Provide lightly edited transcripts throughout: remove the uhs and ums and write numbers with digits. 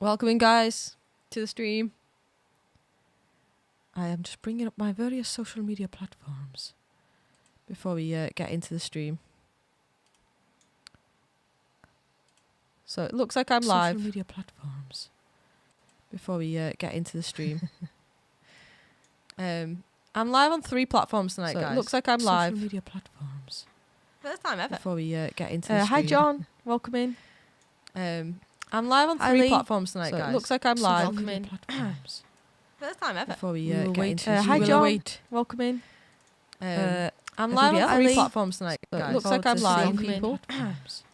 Welcoming guys to the stream. I am just bringing up my various social media platforms before we get into the stream. So it looks like I'm live. Social media platforms before we get into the stream. I'm live on 3 platforms tonight, guys. It looks like I'm live. Social media platforms. First time ever. Before we get into the stream. Hi John, welcome in. I'm live on 3 platforms tonight, guys. It looks like I'm live. Welcome in. Platforms. First time ever. Before we get into the stream. Hi John, welcome in. I'm live on 3 platforms tonight, So guys. it looks like I'm live.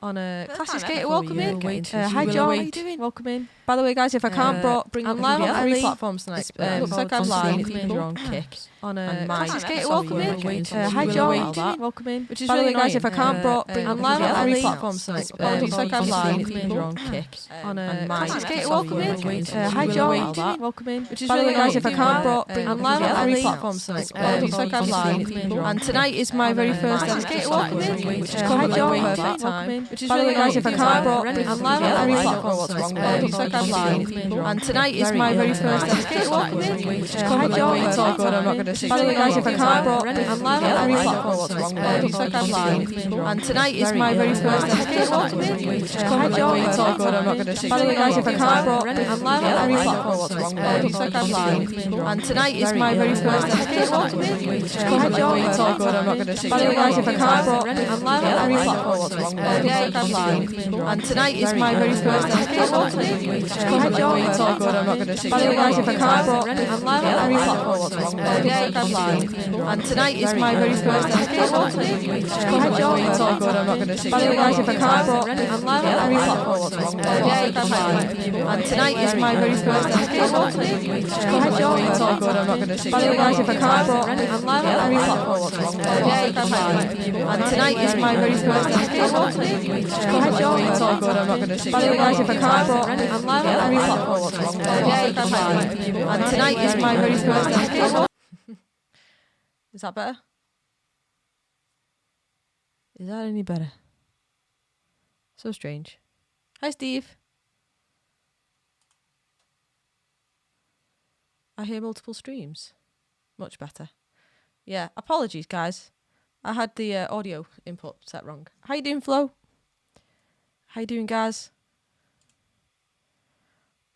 On a First classic time skater. ever. Welcome in. Hi John, how you doing? Welcome in. By the way, guys, if I can't bring I'm live on 3 platforms tonight. Looks like I'm live. You're on kick. On a classic skater. welcome in. Hi John, welcome in. Which is really annoying. Guys, if I can't bring I'm live on 3 platforms tonight. Looks like I'm live. You're on kick. On a classic skater. Welcome in. Hi John, welcome in. Which is really guys, if I can't I'm live on 3 platforms tonight. Looks like I'm live. And tonight is my very first ever skater. welcome in, which is probably a perfect time. Which is really guys, if I can't I'm live on 3 platforms tonight. Looks like I'm live. And tonight is my very first ever skater welcome in, which is probably it's all good. I'm not going to say. By the way, guys, if I can't I'm live on 3 platforms tonight. Looks like I'm live. And tonight is my very first ever skater welcome in, which is probably it's all good. I'm not going to say. By the way, guys, if I can't I'm live on 3 platforms tonight. Looks like I'm live. And tonight is my very first ever skater welcome in, which is probably it's all good. I'm not going to say. By the way, guys, if I can't I'm live on 3 platforms tonight. Looks like I'm live. And tonight is my very first ever skater welcome in, which is probably it's all good. I'm not going to say. By the way, guys, if I can't I'm live on 3 platforms tonight. Looks like I'm live. And tonight is my very first ever skater welcome in, which is probably it's all good. I'm not going to say. By the way, guys, if I can't I'm live on 3 platforms tonight. Looks like I'm live. And tonight is my very first ever skater welcome in, which is probably it's all good. I'm not going to say. By the way, guys, if I can't I'm live on 3 platforms tonight. Looks like I'm live. And tonight is my very first ever skater welcome in, which is probably it's all good. I'm not going to say. By the way, guys, if I can't I'm live on 3 platforms tonight. Looks like I'm live. And tonight is my very first ever skater welcome. Is that better? Is that any better? So strange. Hi, Steve. I hear multiple streams. Much better. Yeah, apologies, guys. I had the audio input set wrong. How you doing, Flo? How you doing, guys?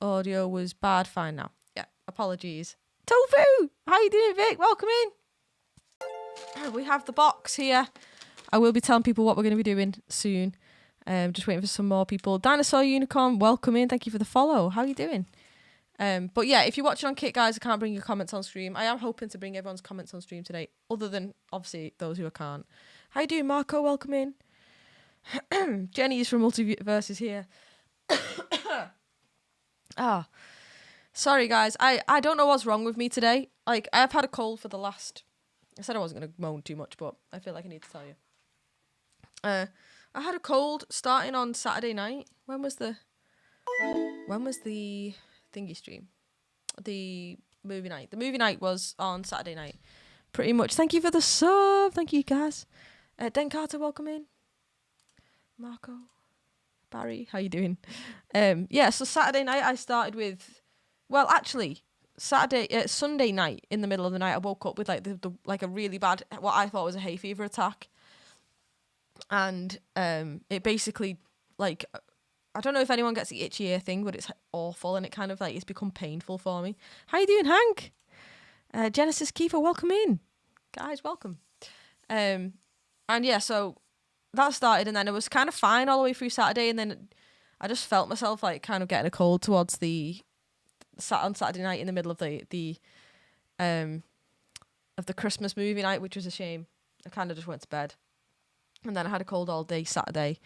Audio was bad. Fine now. Yeah, apologies. Tofu! How you doing, Vic? Welcome in. We have the box here. I will be telling people what we're going to be doing soon. Just waiting for some more people. Dinosaur Unicorn, welcome in. Thank you for the follow. How are you doing? But yeah, if you're watching on Kit, guys, I can't bring your comments on stream. I am hoping to bring everyone's comments on stream today, other than, obviously, those who I can't. How you doing, Marco? Welcome in. Jenny is from Multiverses here. Sorry, guys. I don't know what's wrong with me today. Like, I've had a cold for the last... I said I wasn't going to moan too much, but I feel like I need to tell you. I had a cold starting on Saturday night. When was the thingy stream? The movie night. The movie night was on Saturday night. Pretty much. Thank you for the sub. Thank you, guys. Den Carter, welcome in. Marco. Barry, how you doing? Yeah, so Saturday night I started with... Well, actually... Sunday night in the middle of the night I woke up with like the like a really bad, what I thought was a hay fever attack, and it basically, like, I don't know if anyone gets the itchy ear thing, but it's awful, and it kind of like it's become painful for me. How you doing, Hank? Genesis Kiefer, welcome in, guys, welcome. And yeah, so that started, and then it was kind of fine all the way through Saturday, and then I just felt myself like kind of getting a cold towards the on Saturday night in the middle of the Christmas movie night, which was a shame. I kind of just went to bed, and then I had a cold all day Sunday,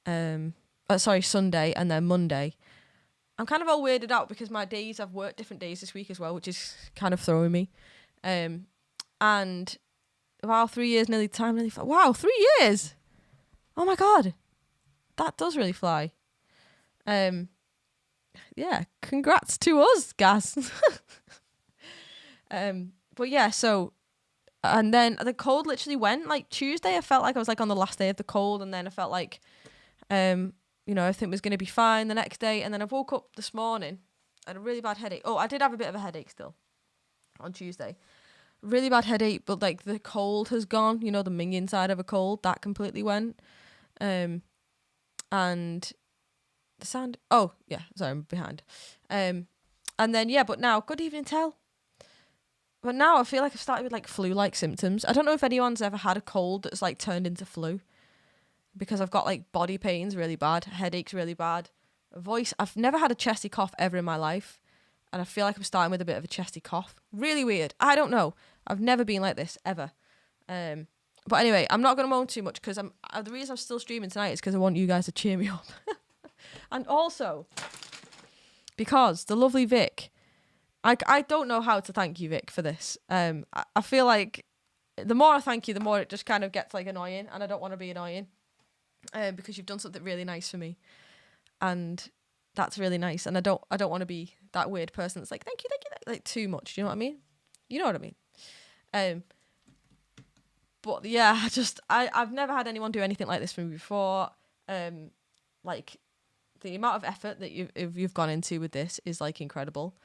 and then Monday. I'm kind of all weirded out because my days, I've worked different days this week as well, which is kind of throwing me. And wow, 3 years nearly wow, 3 years. Oh my god, that does really fly. Yeah, congrats to us, guys. But yeah, so, and then the cold literally went, like, Tuesday I felt like I was like on the last day of the cold, and then I felt like you know, everything was going to be fine the next day. And then I woke up this morning, I had a really bad headache. Oh, I did have a bit of a headache still on Tuesday. Really bad headache, but like the cold has gone, you know, the minging side of a cold, that completely went. And the sound, oh yeah, sorry, I'm behind. And then, yeah, but now, good evening, Tell. But now I feel like I've started with like flu-like symptoms. I don't know if anyone's ever had a cold that's like turned into flu, because I've got like body pains really bad, headaches really bad, voice. I've never had a chesty cough ever in my life. And I feel like I'm starting with a bit of a chesty cough. Really weird. I don't know. I've never been like this, ever. But anyway, I'm not going to moan too much, because the reason I'm still streaming tonight is because I want you guys to cheer me up. And also, because the lovely Vic, I don't know how to thank you, Vic, for this. I feel like the more I thank you, the more it just kind of gets like annoying, and I don't want to be annoying, because you've done something really nice for me. And that's really nice, and I don't want to be that weird person that's like, thank you, like too much. Do you know what I mean? You know what I mean? But yeah, I've never had anyone do anything like this for me before. Like the amount of effort that you've gone into with this is like incredible.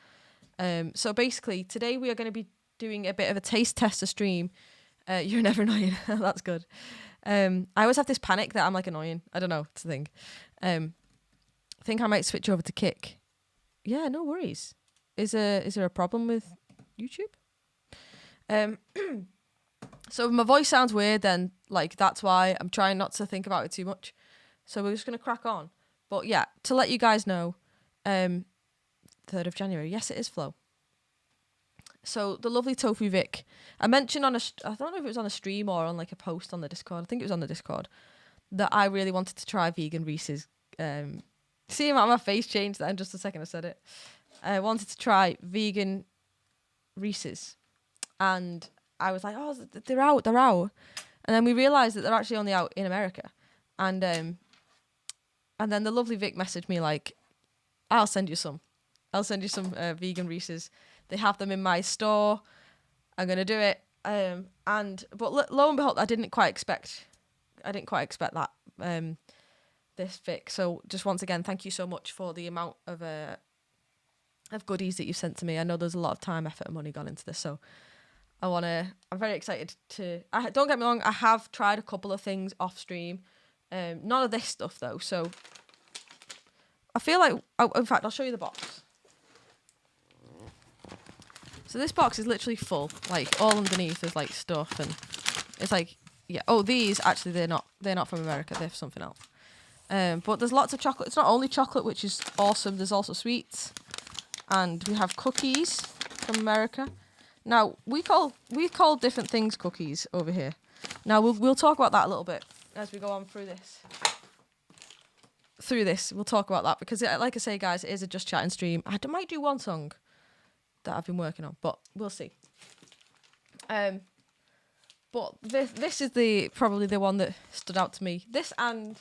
So basically, today we are going to be doing a bit of a taste tester stream. You're never annoying. That's good. I always have this panic that I'm like annoying. I don't know. It's the thing. I think I might switch over to Kick. Yeah, no worries. Is there a problem with YouTube? So if my voice sounds weird, then like that's why I'm trying not to think about it too much. So we're just gonna crack on. But yeah, to let you guys know, 3rd of January. Yes, it is Flo. So the lovely Tofu Vic, I mentioned I don't know if it was on a stream or on like a post on the Discord. I think it was on the Discord, that I really wanted to try vegan Reese's. See how my face changed then just a second I said it. I wanted to try vegan Reese's, and I was like, oh, they're out. And then we realised that they're actually only out in America. And then the lovely Vic messaged me like, I'll send you some vegan Reese's. They have them in my store. I'm going to do it. But lo and behold, I didn't quite expect that, this Vic. So just once again, thank you so much for the amount of goodies that you've sent to me. I know there's a lot of time, effort and money gone into this. So I'm very excited to, don't get me wrong, I have tried a couple of things off stream. None of this stuff though. So I feel like, in fact, I'll show you the box. So this box is literally full, like all underneath is like stuff, and it's like, yeah. Oh, these actually they're not from America. They're something else. But there's lots of chocolate. It's not only chocolate, which is awesome. There's also sweets, and we have cookies from America. Now we call different things cookies over here. Now we'll talk about that a little bit as we go on through this. We'll talk about that because, like I say, guys, it is a just chatting stream. I might do one song that I've been working on, but we'll see. But this is probably the one that stood out to me. This and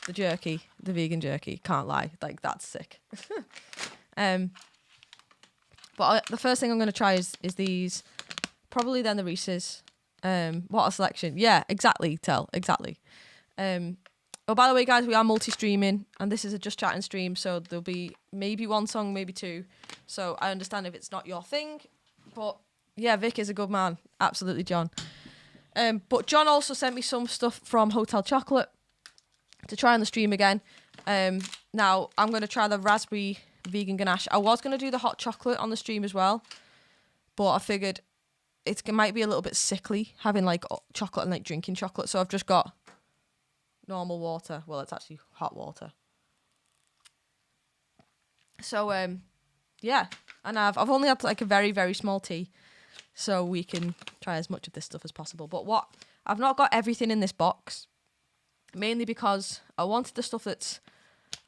the jerky, the vegan jerky. Can't lie, like that's sick. But the first thing I'm going to try is these. Probably then the Reese's. What a selection! Yeah, exactly. Exactly. Oh, by the way, guys, we are multi-streaming, and this is a just chatting stream, so there'll be maybe one song, maybe two. So I understand if it's not your thing, but yeah, Vic is a good man. Absolutely, John. But John also sent me some stuff from Hotel Chocolate to try on the stream again. Now, I'm going to try the raspberry vegan ganache. I was going to do the hot chocolate on the stream as well, but I figured it might be a little bit sickly having like chocolate and like drinking chocolate, so I've just got normal water. Well, it's actually hot water. So, yeah. And I've only had like a very, very small tea, so we can try as much of this stuff as possible. But I've not got everything in this box, mainly because I wanted the stuff that's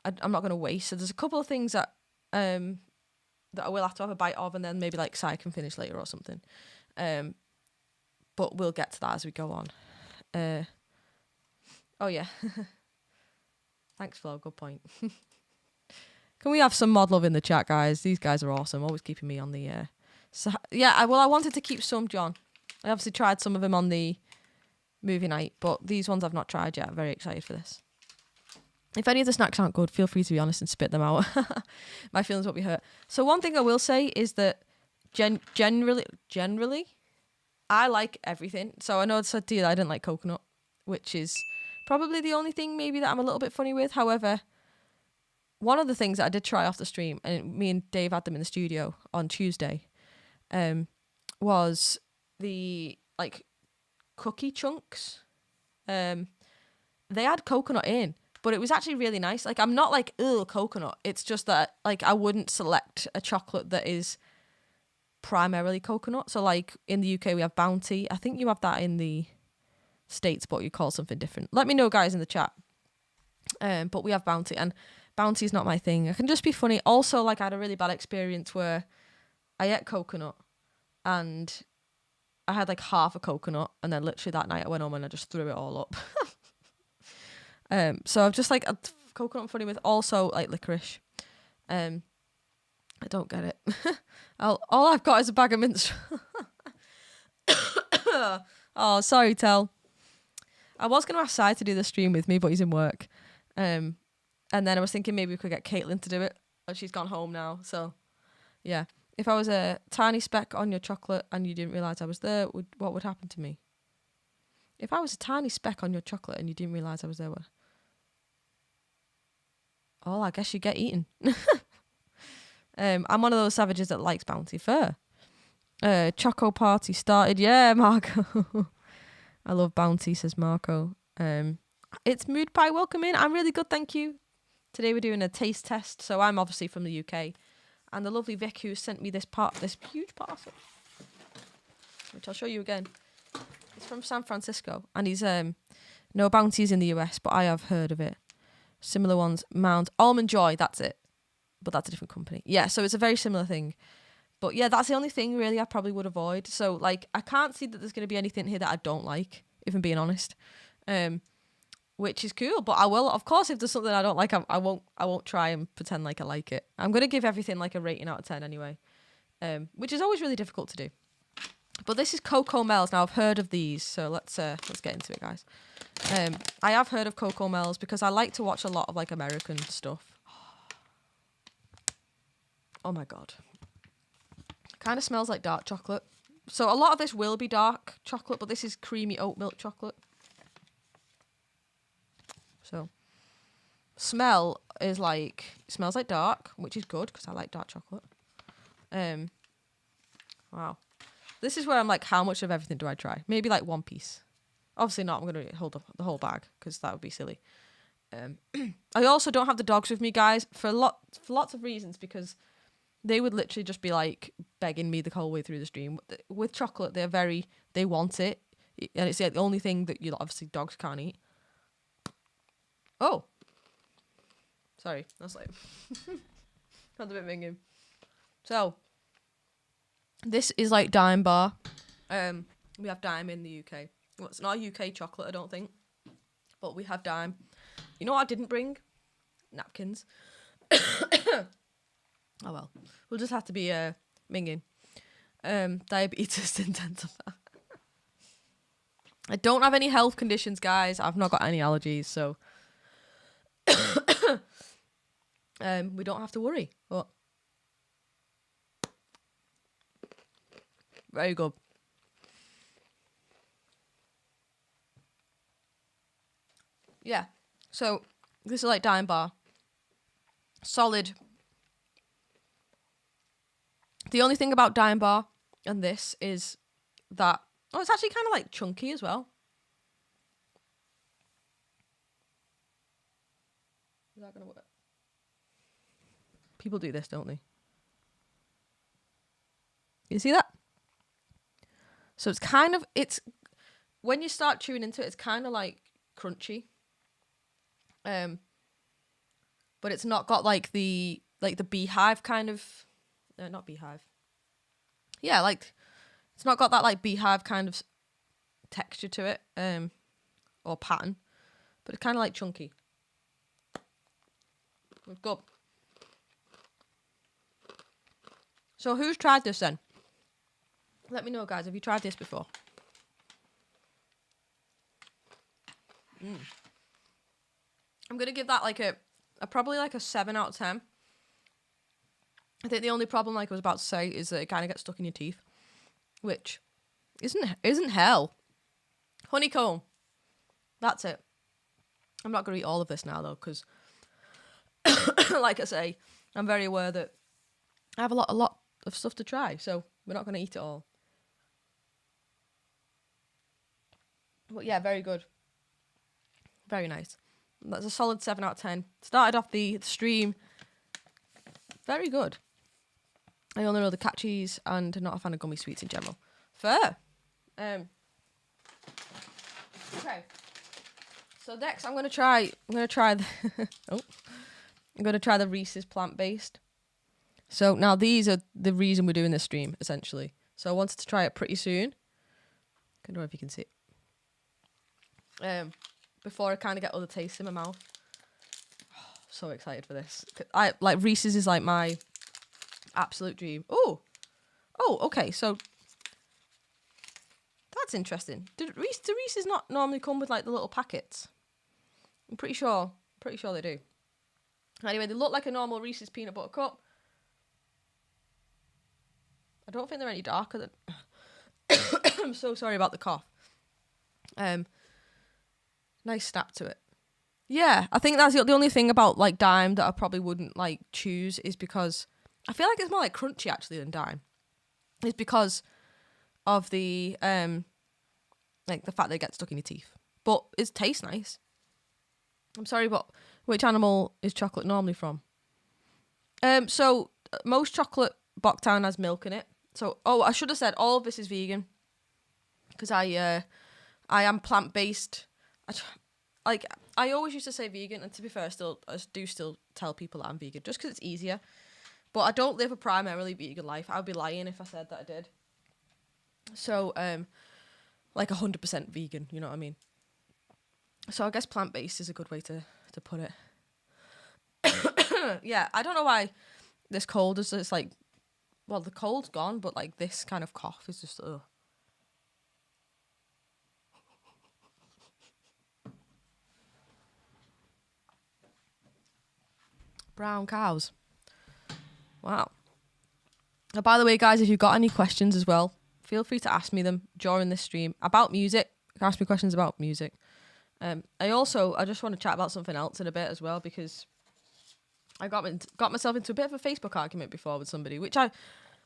I'm not going to waste. So there's a couple of things that that I will have to have a bite of, and then maybe like Sai can finish later or something. But we'll get to that as we go on. Oh yeah. Thanks, Flo. Good point. Can we have some mod love in the chat, guys? These guys are awesome. Always keeping me on the. So yeah, I wanted to keep some, John. I obviously tried some of them on the movie night, but these ones I've not tried yet. I'm very excited for this. If any of the snacks aren't good, feel free to be honest and spit them out. My feelings won't be hurt. So one thing I will say is that generally, I like everything. So I know I said to you that I didn't like coconut, which is probably the only thing maybe that I'm a little bit funny with. However, one of the things that I did try off the stream, and me and Dave had them in the studio on Tuesday, was the like cookie chunks. They had coconut in, but it was actually really nice. Like, I'm not like, ugh, coconut. It's just that like I wouldn't select a chocolate that is primarily coconut. So like in the UK we have Bounty. I think you have that in the States, but you call something different. Let me know, guys, in the chat. But we have Bounty, and Bounty is not my thing. I can just be funny. Also, like, I had a really bad experience where I ate coconut and I had like half a coconut, and then literally that night I went home and I just threw it all up. So I've just like a coconut I'm funny with. Also like licorice. I don't get it. All I've got is a bag of mince. Oh, sorry, Tel. I was going to ask Sai to do the stream with me, but he's in work. And then I was thinking maybe we could get Caitlin to do it. But she's gone home now. So, yeah. If I was a tiny speck on your chocolate and you didn't realise I was there, what would happen to me? If I was a tiny speck on your chocolate and you didn't realise I was there, oh, I guess you get eaten. I'm one of those savages that likes Bounty Fur. Choco party started. Yeah, Marco. I love Bounty, says Marco. It's Mood Pie. Welcome in. I'm really good, thank you. Today we're doing a taste test. So I'm obviously from the UK. And the lovely Vic who sent me this huge parcel, which I'll show you again. It's from San Francisco. And he's, no Bounty's in the US, but I have heard of it. Similar ones, Mount Almond Joy, that's it. But that's a different company. Yeah, so it's a very similar thing. But yeah, that's the only thing really I probably would avoid. So like, I can't see that there's going to be anything here that I don't like, if I'm being honest. Which is cool. But I will, of course, if there's something I don't like, I won't try and pretend like I like it. I'm going to give everything like a rating out of 10 anyway. Which is always really difficult to do. But this is Coco Mel's. Now I've heard of these, so let's get into it, guys. I have heard of Coco Mel's because I like to watch a lot of like American stuff. Oh my god. Kind of smells like dark chocolate. So a lot of this will be dark chocolate, but this is creamy oat milk chocolate. So smell is like, it smells like dark, which is good because I like dark chocolate. Wow. This is where I'm like, how much of everything do I try? Maybe like one piece. Obviously not, I'm going to hold up the whole bag because that would be silly. I also don't have the dogs with me, guys, for lots of reasons, because they would literally just be like begging me the whole way through the stream. With chocolate, they want it. And it's the only thing that obviously dogs can't eat. Oh. Sorry, that's like, that's a bit minging. So, this is like Dime Bar. We have Dime in the UK. Well, it's not a UK chocolate, I don't think. But we have Dime. You know what I didn't bring? Napkins. Oh well. We'll just have to be minging. Diabetes intensify. I don't have any health conditions, guys. I've not got any allergies, so we don't have to worry. But very good. Yeah. So this is like Dime Bar. Solid. The only thing about Dime Bar and this is that, oh, it's actually kind of like chunky as well. Is that going to work? People do this, don't they? You see that? So it's kind of, when you start chewing into it, it's kind of like crunchy. But it's not got like the beehive kind of, not beehive. Yeah, like, it's not got that like beehive kind of texture to it, or pattern, but it's kind of like chunky. It's good. So who's tried this then? Let me know, guys. Have you tried this before? I'm going to give that like a probably like a 7 out of 10. I think the only problem, like I was about to say, is that it kind of gets stuck in your teeth, which isn't hell. Honeycomb. That's it. I'm not going to eat all of this now, though, because, like I say, I'm very aware that I have a lot of stuff to try, so we're not going to eat it all. But yeah, very good. Very nice. That's a solid 7 out of 10. Started off the stream. Very good. I only know the cat cheese and not a fan of gummy sweets in general. Fair. Okay. So next, I'm gonna try the I'm gonna try the Reese's plant-based. So now these are the reason we're doing this stream, essentially. So I wanted to try it pretty soon. I don't know if you can see it. Before I kind of get other tastes in my mouth. Oh, so excited for this. I like Reese's is like my absolute dream. Oh, okay. So that's interesting. Do Reese's not normally come with like the little packets? I'm pretty sure they do. Anyway, they look like a normal Reese's peanut butter cup. I don't think they're any darker than. I'm so sorry about the cough. Nice snap to it. Yeah, I think that's the only thing about like Dime that I probably wouldn't like choose is because I feel like it's more like crunchy actually than Dime. It's because of the like the fact that it gets stuck in your teeth. But it tastes nice. I'm sorry, but which animal is chocolate normally from? So most chocolate Boktown has milk in it. So I should have said all of this is vegan because I am plant-based. I always used to say vegan, and to be fair, I do still tell people that I'm vegan just because it's easier. But I don't live a primarily vegan life. I'd be lying if I said that I did. So, like 100% vegan, you know what I mean? So I guess plant-based is a good way to put it. Yeah, I don't know why this cold is just like, well, the cold's gone, but like this kind of cough is just, ugh. Brown cows. Wow. By the way, guys, if you've got any questions as well, feel free to ask me them during this stream about music. You can ask me questions about music. I just want to chat about something else in a bit as well because I got myself into a bit of a Facebook argument before with somebody, which I've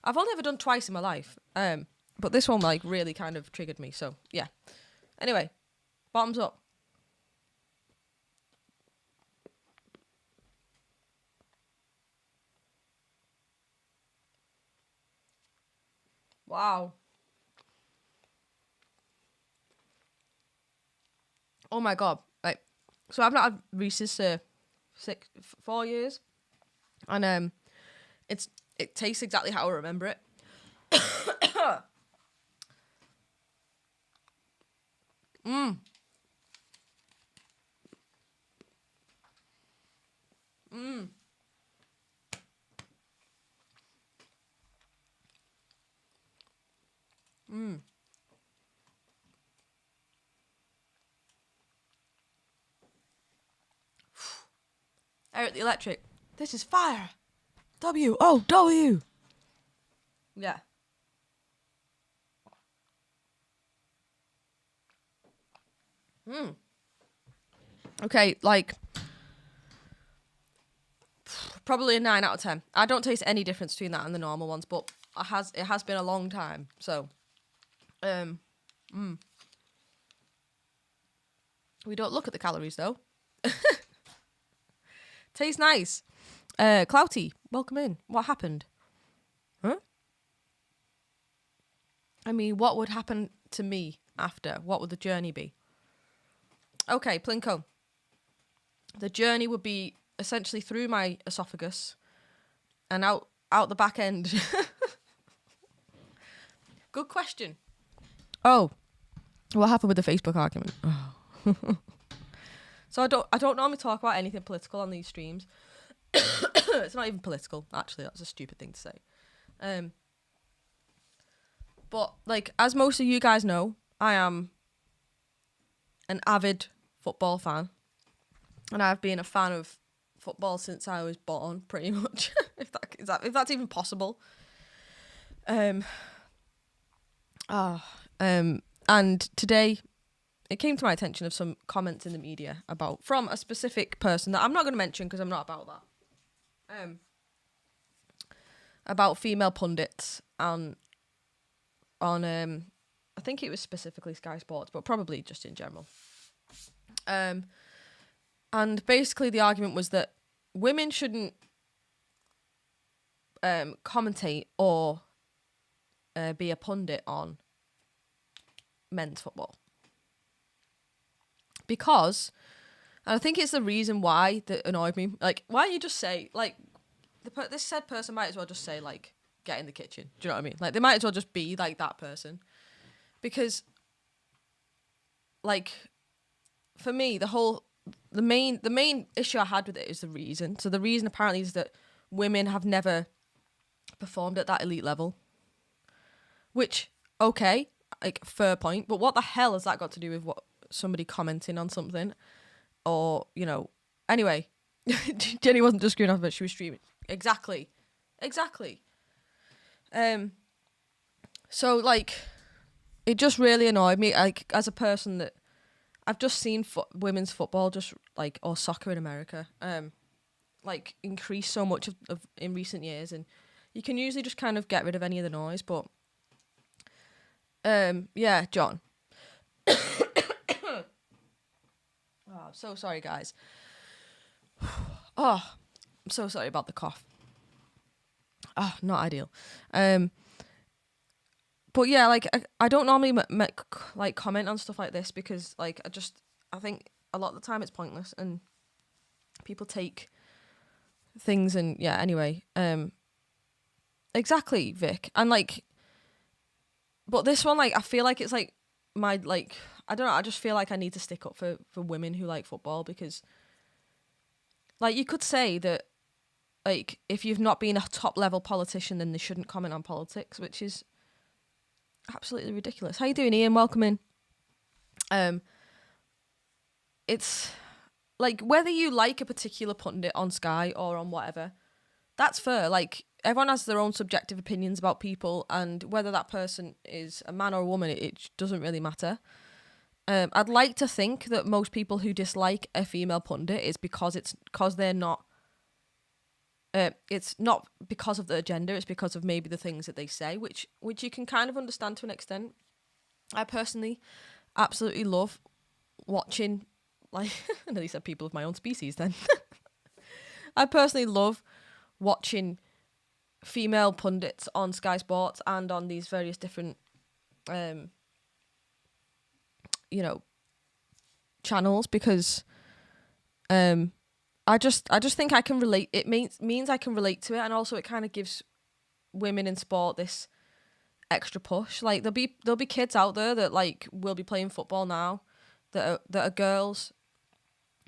only ever done twice in my life. But this one like really kind of triggered me. So yeah. Anyway, bottoms up. Wow. Oh my god. Like, so I've not had Reese's 4 years. And it tastes exactly how I remember it. Mmm. Mmm. Mmm. Eric the Electric. This is fire. W-O-W. Yeah. Okay, like probably a 9 out of 10. I don't taste any difference between that and the normal ones, but it has been a long time. So, we don't look at the calories though. Tastes nice. Clouty, welcome in. What happened? Huh? I mean, what would happen to me after? What would the journey be? Okay, Plinko. The journey would be essentially through my esophagus and out the back end. Good question. Oh, what happened with the Facebook argument? Oh. So I don't normally talk about anything political on these streams. It's not even political, actually. That's a stupid thing to say. But like, as most of you guys know, I am an avid football fan. and I've been a fan of football since I was born, pretty much. if that's even possible. And today, it came to my attention of some comments in the media from a specific person that I'm not going to mention because I'm not about that. About female pundits on I think it was specifically Sky Sports, but probably just in general. And basically the argument was that women shouldn't commentate or be a pundit on men's football. Because, and I think it's the reason why that annoyed me. Like, why don't you just say, like, this said person might as well just say, like, get in the kitchen. Do you know what I mean? Like, they might as well just be, like, that person. Because, like, for me, the main issue I had with it is the reason. So the reason apparently is that women have never performed at that elite level. Which, okay, like, fair point. But what the hell has that got to do with what somebody commenting on something? Or, you know, anyway, Jenny wasn't just screwing off, but she was streaming. Exactly. So, like, it just really annoyed me, like, as a person that I've just seen women's football just, like, or soccer in America, like, increase so much of in recent years, and you can usually just kind of get rid of any of the noise, but, yeah, John. Oh, I'm so sorry, guys. Oh, I'm so sorry about the cough. Oh, not ideal. But yeah, like, I don't normally like comment on stuff like this because, like, I think a lot of the time it's pointless and people take things and, yeah, anyway. Exactly, Vic. And, like, but this one, like, I feel like it's, like, my, like, I don't know, I just feel like I need to stick up for women who like football because, like, you could say that, like, if you've not been a top-level politician, then they shouldn't comment on politics, which is absolutely ridiculous. How you doing, Ian? Welcome in. It's, like, whether you like a particular pundit on Sky or on whatever, that's fair. Like, everyone has their own subjective opinions about people, and whether that person is a man or a woman, it doesn't really matter. I'd like to think that most people who dislike a female pundit is because they're not. It's not because of their gender. It's because of maybe the things that they say, which you can kind of understand to an extent. I personally absolutely love watching, like, I nearly said people of my own species then. I personally love watching female pundits on Sky Sports and on these various different, channels because, I just think I can relate. It means I can relate to it, and also it kind of gives women in sport this extra push. Like, there'll be kids out there that, like, will be playing football now that are girls,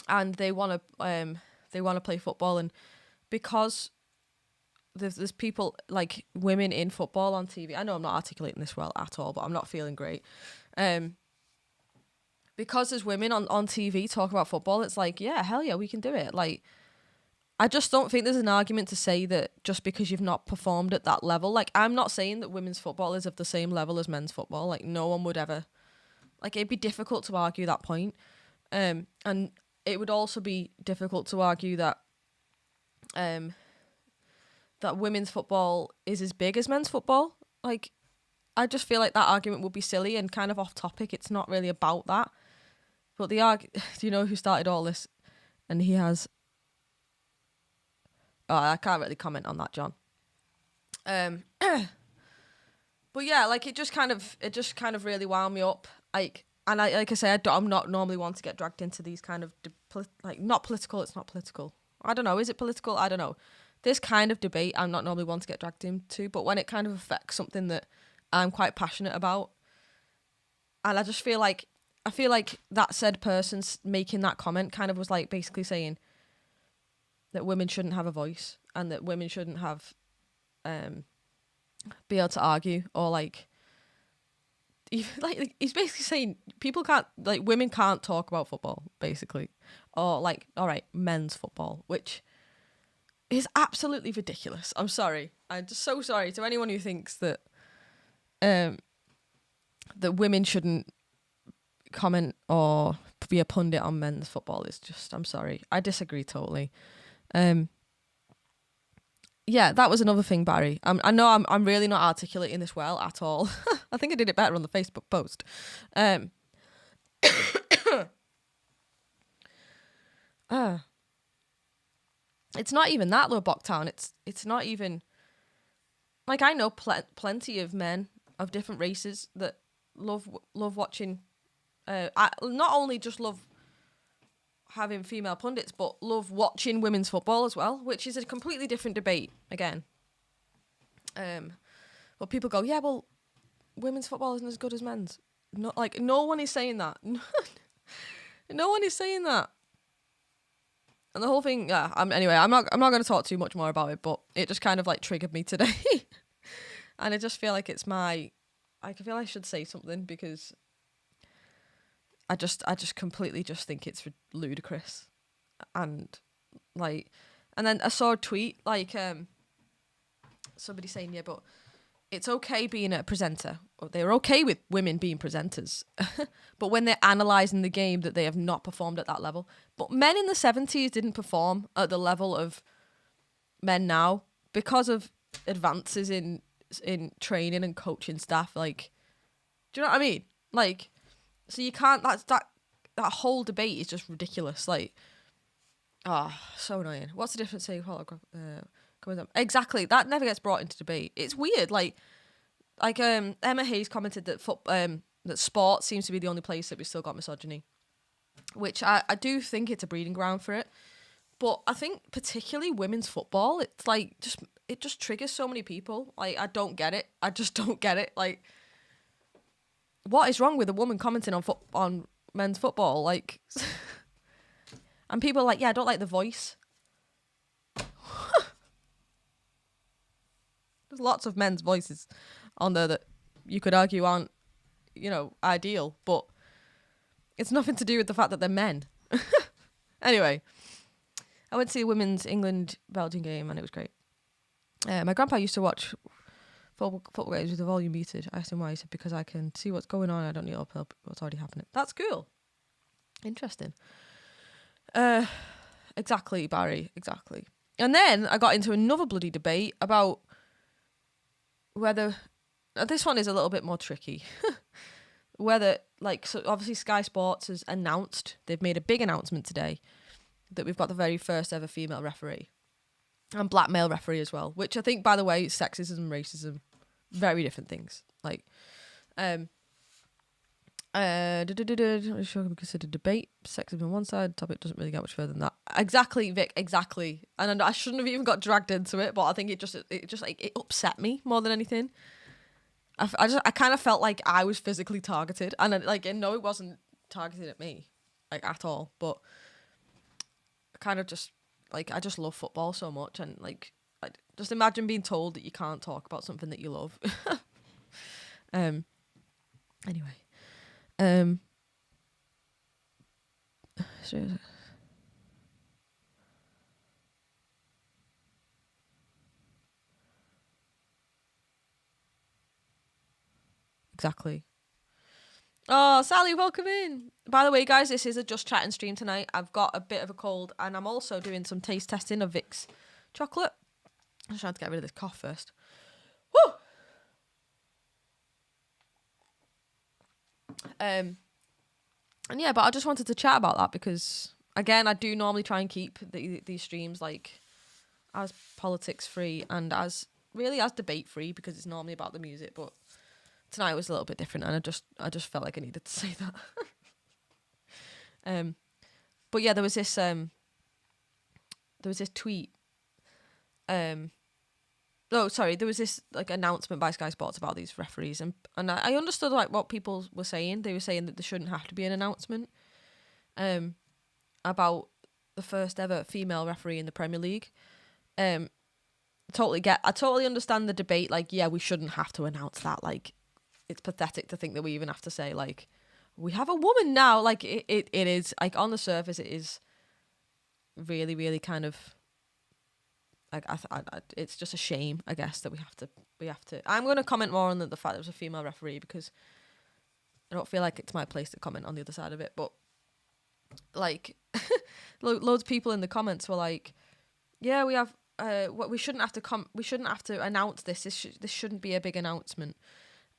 and they want to play football, and because there's people, like, women in football on TV. I know I'm not articulating this well at all, but I'm not feeling great. Because there's women on TV talking about football, it's like, yeah, hell yeah, we can do it. Like, I just don't think there's an argument to say that just because you've not performed at that level. Like, I'm not saying that women's football is of the same level as men's football. Like, no one would ever. Like, it'd be difficult to argue that point. And it would also be difficult to argue that that women's football is as big as men's football. Like, I just feel like that argument would be silly and kind of off topic. It's not really about that. But do you know who started all this? And he has. Oh, I can't really comment on that, John. But yeah, like, it just kind of really wound me up. Like, and I say, I'm not normally one to get dragged into these kind of not political. It's not political. I don't know. Is it political? I don't know. This kind of debate, I'm not normally one to get dragged into. But when it kind of affects something that I'm quite passionate about, and I just feel like that said person making that comment kind of was, like, basically saying that women shouldn't have a voice and that women shouldn't have be able to argue, or, like, he's basically saying women can't talk about football, basically, or like, all right, men's football, which is absolutely ridiculous. I'm sorry. I'm just so sorry to anyone who thinks that that women shouldn't comment or be a pundit on men's football. Is just, I'm sorry. I disagree totally. Yeah, that was another thing, Barry. I know I'm really not articulating this well at all. I think I did it better on the Facebook post. It's not even that though, Bocktown. It's not even like, I know plenty of men of different races that love watching. Not only just love having female pundits, but love watching women's football as well, which is a completely different debate again. But people go, yeah, well, women's football isn't as good as men's. Not like, no one is saying that. No one is saying that. And the whole thing, yeah. Anyway, I'm not going to talk too much more about it, but it just kind of like triggered me today, and I just feel like I feel I should say something, because I just completely just think it's ludicrous, and like, and then I saw a tweet like somebody saying, yeah, but it's okay being a presenter, or they're okay with women being presenters, but when they're analysing the game, that they have not performed at that level. But men in the 70s didn't perform at the level of men now because of advances in training and coaching staff. Like, do you know what I mean? Like, so you can't, that whole debate is just ridiculous. Like, so annoying. What's the difference? Say, exactly. That never gets brought into debate. It's weird. Like Emma Hayes commented that that sport seems to be the only place that we still got misogyny, which I do think it's a breeding ground for it. But I think particularly women's football, it's like it just triggers so many people. Like, I don't get it. I just don't get it. Like, what is wrong with a woman commenting on men's football? Like, and people are like, yeah, I don't like the voice. There's lots of men's voices on there that you could argue aren't, ideal, but it's nothing to do with the fact that they're men. Anyway, I went to see the women's England-Belgium game, and it was great. My grandpa used to watch football games with the volume muted. I asked him why. He said, because I can see what's going on. I don't need to help what's already happening. That's cool. Interesting. Exactly, Barry. Exactly. And then I got into another bloody debate about whether... this one is a little bit more tricky. Whether, like, so obviously Sky Sports has announced, they've made a big announcement today, that we've got the very first ever female referee. And black male referee as well. Which I think, by the way, sexism and racism, very different things. Like, consider debate. Sexism on one side, topic doesn't really get much further than that. Exactly, Vic, exactly. And I shouldn't have even got dragged into it, but I think it just like, it upset me more than anything. I kind of felt like I was physically targeted, and no, it wasn't targeted at me, like, at all. But I kind of just, like, I just love football so much, and like, just imagine being told that you can't talk about something that you love. Anyway, exactly. Oh, Sally, welcome in. By the way, guys, this is a Just Chatting stream tonight. I've got a bit of a cold, and I'm also doing some taste testing of Vic's chocolate. I'm trying to get rid of this cough first. Woo! And yeah, but I just wanted to chat about that because, again, I do normally try and keep these streams like as politics free and as debate free, because it's normally about the music, but tonight was a little bit different, and I just felt like I needed to say that. But yeah, there was this tweet. There was this like announcement by Sky Sports about these referees, and I understood like what people were saying. They were saying that there shouldn't have to be an announcement about the first ever female referee in the Premier League. I totally understand the debate. Like, yeah, we shouldn't have to announce that. Like, it's pathetic to think that we even have to say like we have a woman now. Like, it is like on the surface it is really, really kind of like it's just a shame, I guess, that we have to. I'm going to comment more on the fact there was a female referee because I don't feel like it's my place to comment on the other side of it. But like, loads of people in the comments were like, "Yeah, we have. What we shouldn't have to we shouldn't have to announce this. This shouldn't be a big announcement."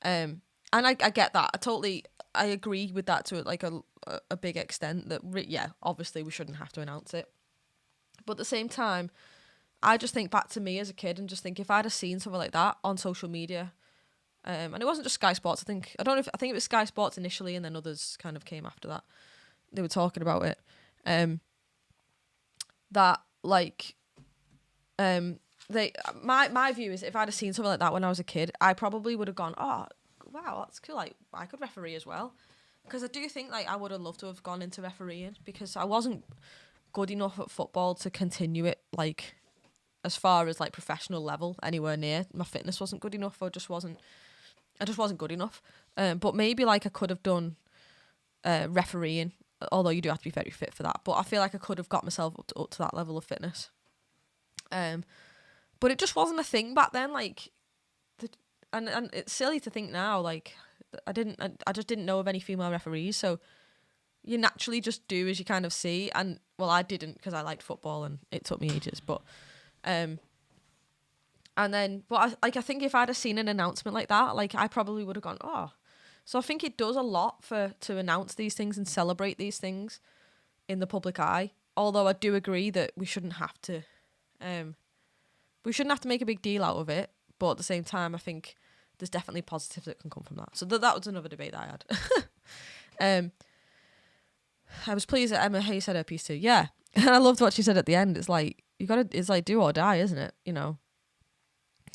And I get that. I agree with that to like a big extent. That obviously we shouldn't have to announce it. But at the same time, I just think back to me as a kid and just think if I'd have seen something like that on social media, and it wasn't just Sky Sports. I think it was Sky Sports initially, and then others kind of came after that. They were talking about it. That like, my view is if I'd have seen something like that when I was a kid, I probably would have gone, oh wow, that's cool. Like I could referee as well, because I do think like I would have loved to have gone into refereeing because I wasn't good enough at football to continue it like as far as like professional level anywhere near. My fitness wasn't good enough. I just wasn't good enough. But maybe like I could have done refereeing, although you do have to be very fit for that. But I feel like I could have got myself up to that level of fitness. But it just wasn't a thing back then. Like, and it's silly to think now. Like, I just didn't know of any female referees. So you naturally just do as you kind of see. And well, I didn't because I liked football and it took me ages. But I think if I'd have seen an announcement like that, like I probably would have gone, oh. So I think it does a lot to announce these things and celebrate these things in the public eye. Although I do agree that we shouldn't have to make a big deal out of it. But at the same time, I think there's definitely positives that can come from that. So that was another debate that I had. I was pleased that Emma Hay said her piece too. Yeah, and I loved what she said at the end. It's like it's like do or die, isn't it? You know.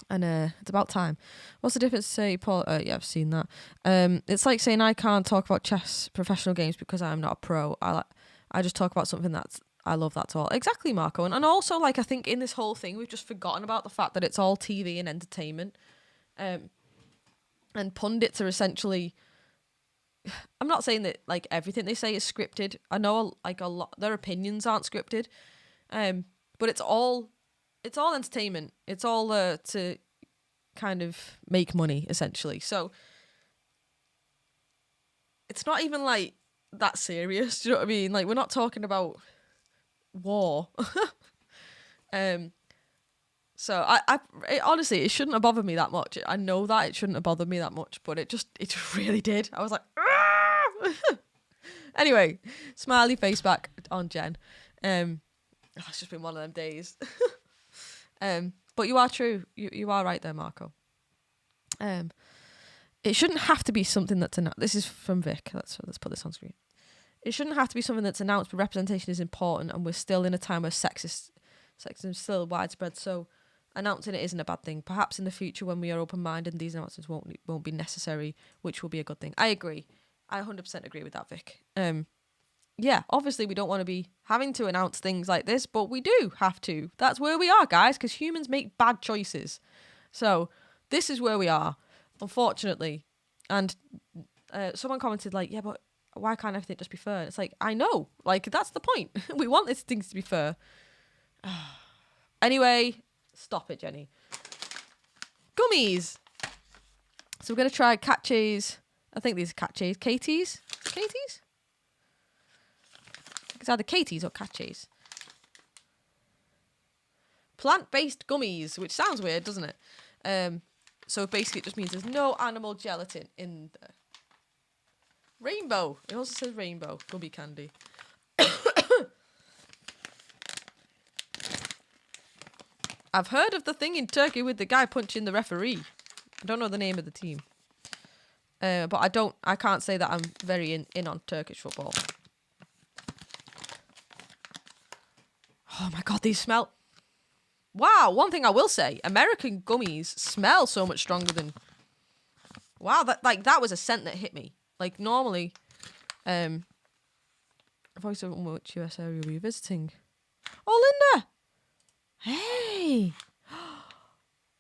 And it's about time. What's the difference to say, Paul? Yeah, I've seen that. It's like saying I can't talk about chess professional games because I'm not a pro. I just talk about something I love, that's all. Exactly, Marco. And also, like, I think in this whole thing, we've just forgotten about the fact that it's all TV and entertainment. And pundits are essentially... I'm not saying that, like, everything they say is scripted. I know, like, a lot... Their opinions aren't scripted. But it's all entertainment. It's all to kind of make money, essentially. So it's not even, like, that serious. Do you know what I mean? Like, we're not talking about... war. So honestly, it shouldn't have bothered me that much. I know that it shouldn't have bothered me that much, but it just really did. I was like, ah! Anyway, smiley face back on Jen. It's just been one of them days. But you are true. You are right there, Marco. It shouldn't have to be something that's announced. This is from Vic. Let's put this on screen. It shouldn't have to be something that's announced, but representation is important, and we're still in a time where sexism is still widespread, so announcing it isn't a bad thing. Perhaps in the future, when we are open-minded, these announcements won't be necessary, which will be a good thing. I agree. I 100% agree with that, Vic. Yeah, obviously we don't want to be having to announce things like this, but we do have to. That's where we are, guys, because humans make bad choices. So this is where we are, unfortunately. And someone commented, like, yeah, but why can't everything just be fair? And it's like, I know, like, that's the point. We want these things to be fair. Anyway, stop it, Jenny. Gummies. So we're going to try Catches. I think these are Catches. Katie's? It's either Katie's or Catches. Plant-based gummies, which sounds weird, doesn't it? So basically it just means there's no animal gelatin in the rainbow. It also says rainbow. Gummy candy. I've heard of the thing in Turkey with the guy punching the referee. I don't know the name of the team. But I can't say that I'm very in on Turkish football. Oh my God, these smell... Wow, one thing I will say, American gummies smell so much stronger than... Wow, that was a scent that hit me. Like, normally, voice of which US area were you visiting? Oh, Linda! Hey!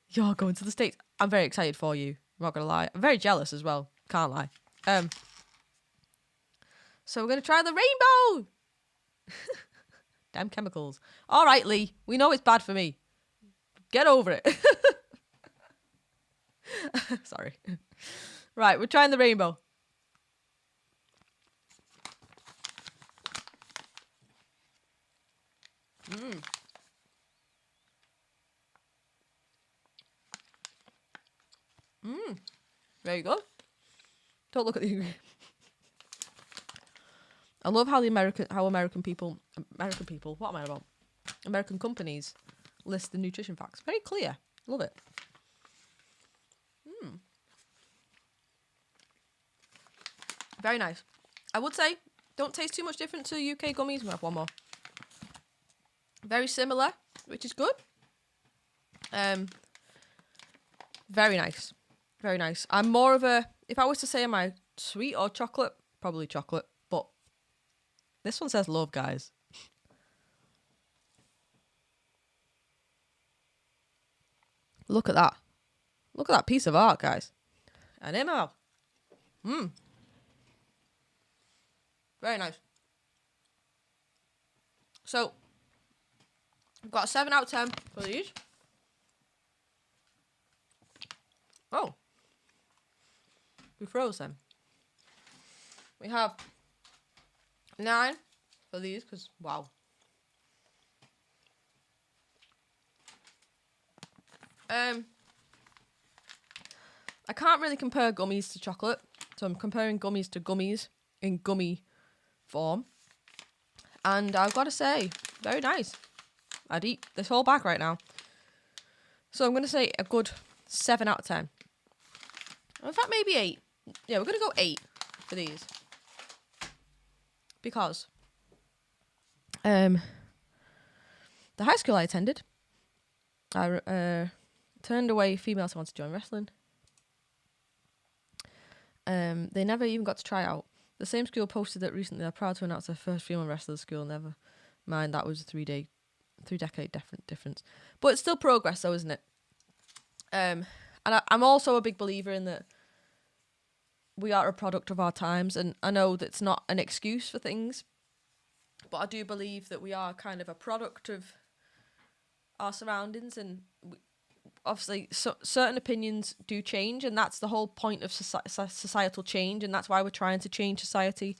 You're going to the States. I'm very excited for you. I'm not going to lie. I'm very jealous as well. Can't lie. So we're going to try the rainbow! Damn chemicals. All right, Lee. We know it's bad for me. Get over it. Sorry. Right, we're trying the rainbow. Very good. Don't look at the ingredients. I love how American companies list the nutrition facts. Very clear. Love it. Very nice. I would say, don't taste too much different to UK gummies. We'll have one more. Very similar, which is good. Very nice. Very nice. I'm more of a, if I was to say am I sweet or chocolate, probably chocolate, but this one says love, guys. Look at that. Look at that piece of art, guys. And in my mouth. Very nice. So, I've got a 7 out of 10 for these. Oh. We froze them. We have 9 for these, because, wow. I can't really compare gummies to chocolate, so I'm comparing gummies to gummies in gummy form. And I've got to say, very nice. I'd eat this whole bag right now. So I'm going to say a good 7 out of 10. In fact, maybe 8. Yeah, we're going to go 8 for these. Because the high school I attended, I turned away females who wanted to join wrestling. They never even got to try out. The same school posted that recently they're proud to announce their first female wrestler school. Never mind, that was a 3-decade difference. But it's still progress though, isn't it? And I'm also a big believer in that we are a product of our times, and I know that's not an excuse for things, but I do believe that we are kind of a product of our surroundings, and obviously certain opinions do change, and that's the whole point of societal change, and that's why we're trying to change society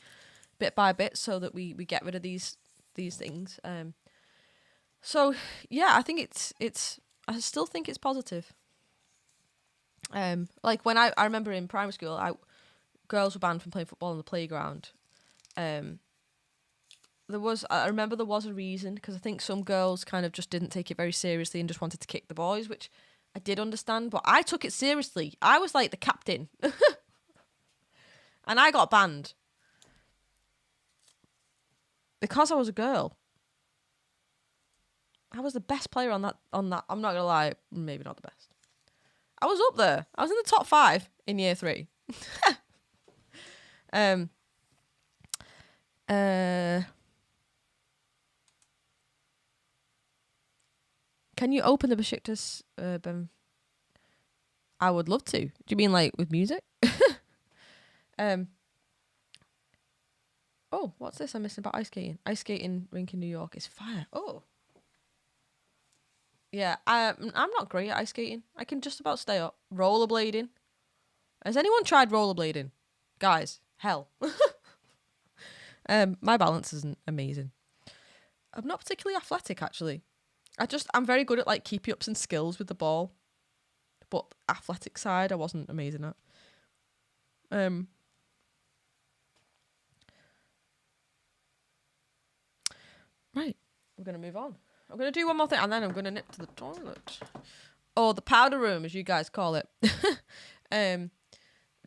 bit by bit so that we get rid of these things. So yeah, I think I still think it's positive. Like when I remember in primary school, girls were banned from playing football on the playground. I remember there was a reason, because I think some girls kind of just didn't take it very seriously and just wanted to kick the boys, which I did understand, but I took it seriously. I was like the captain. And I got banned. Because I was a girl. I was the best player on that. I'm not going to lie, maybe not the best. I was up there. I was in the top 5 in year 3. Can you open the Besiktas? I would love to. Do you mean like with music? Oh, what's this I'm missing about ice skating? Ice skating rink in New York is fire. Oh. Yeah, I'm not great at ice skating. I can just about stay up. Rollerblading. Has anyone tried rollerblading? Guys, hell. My balance isn't amazing. I'm not particularly athletic, actually. I'm very good at like keepy ups and skills with the ball. But athletic side, I wasn't amazing at. Right, we're going to move on. I'm going to do one more thing and then I'm going to nip to the toilet. Or the powder room, as you guys call it. I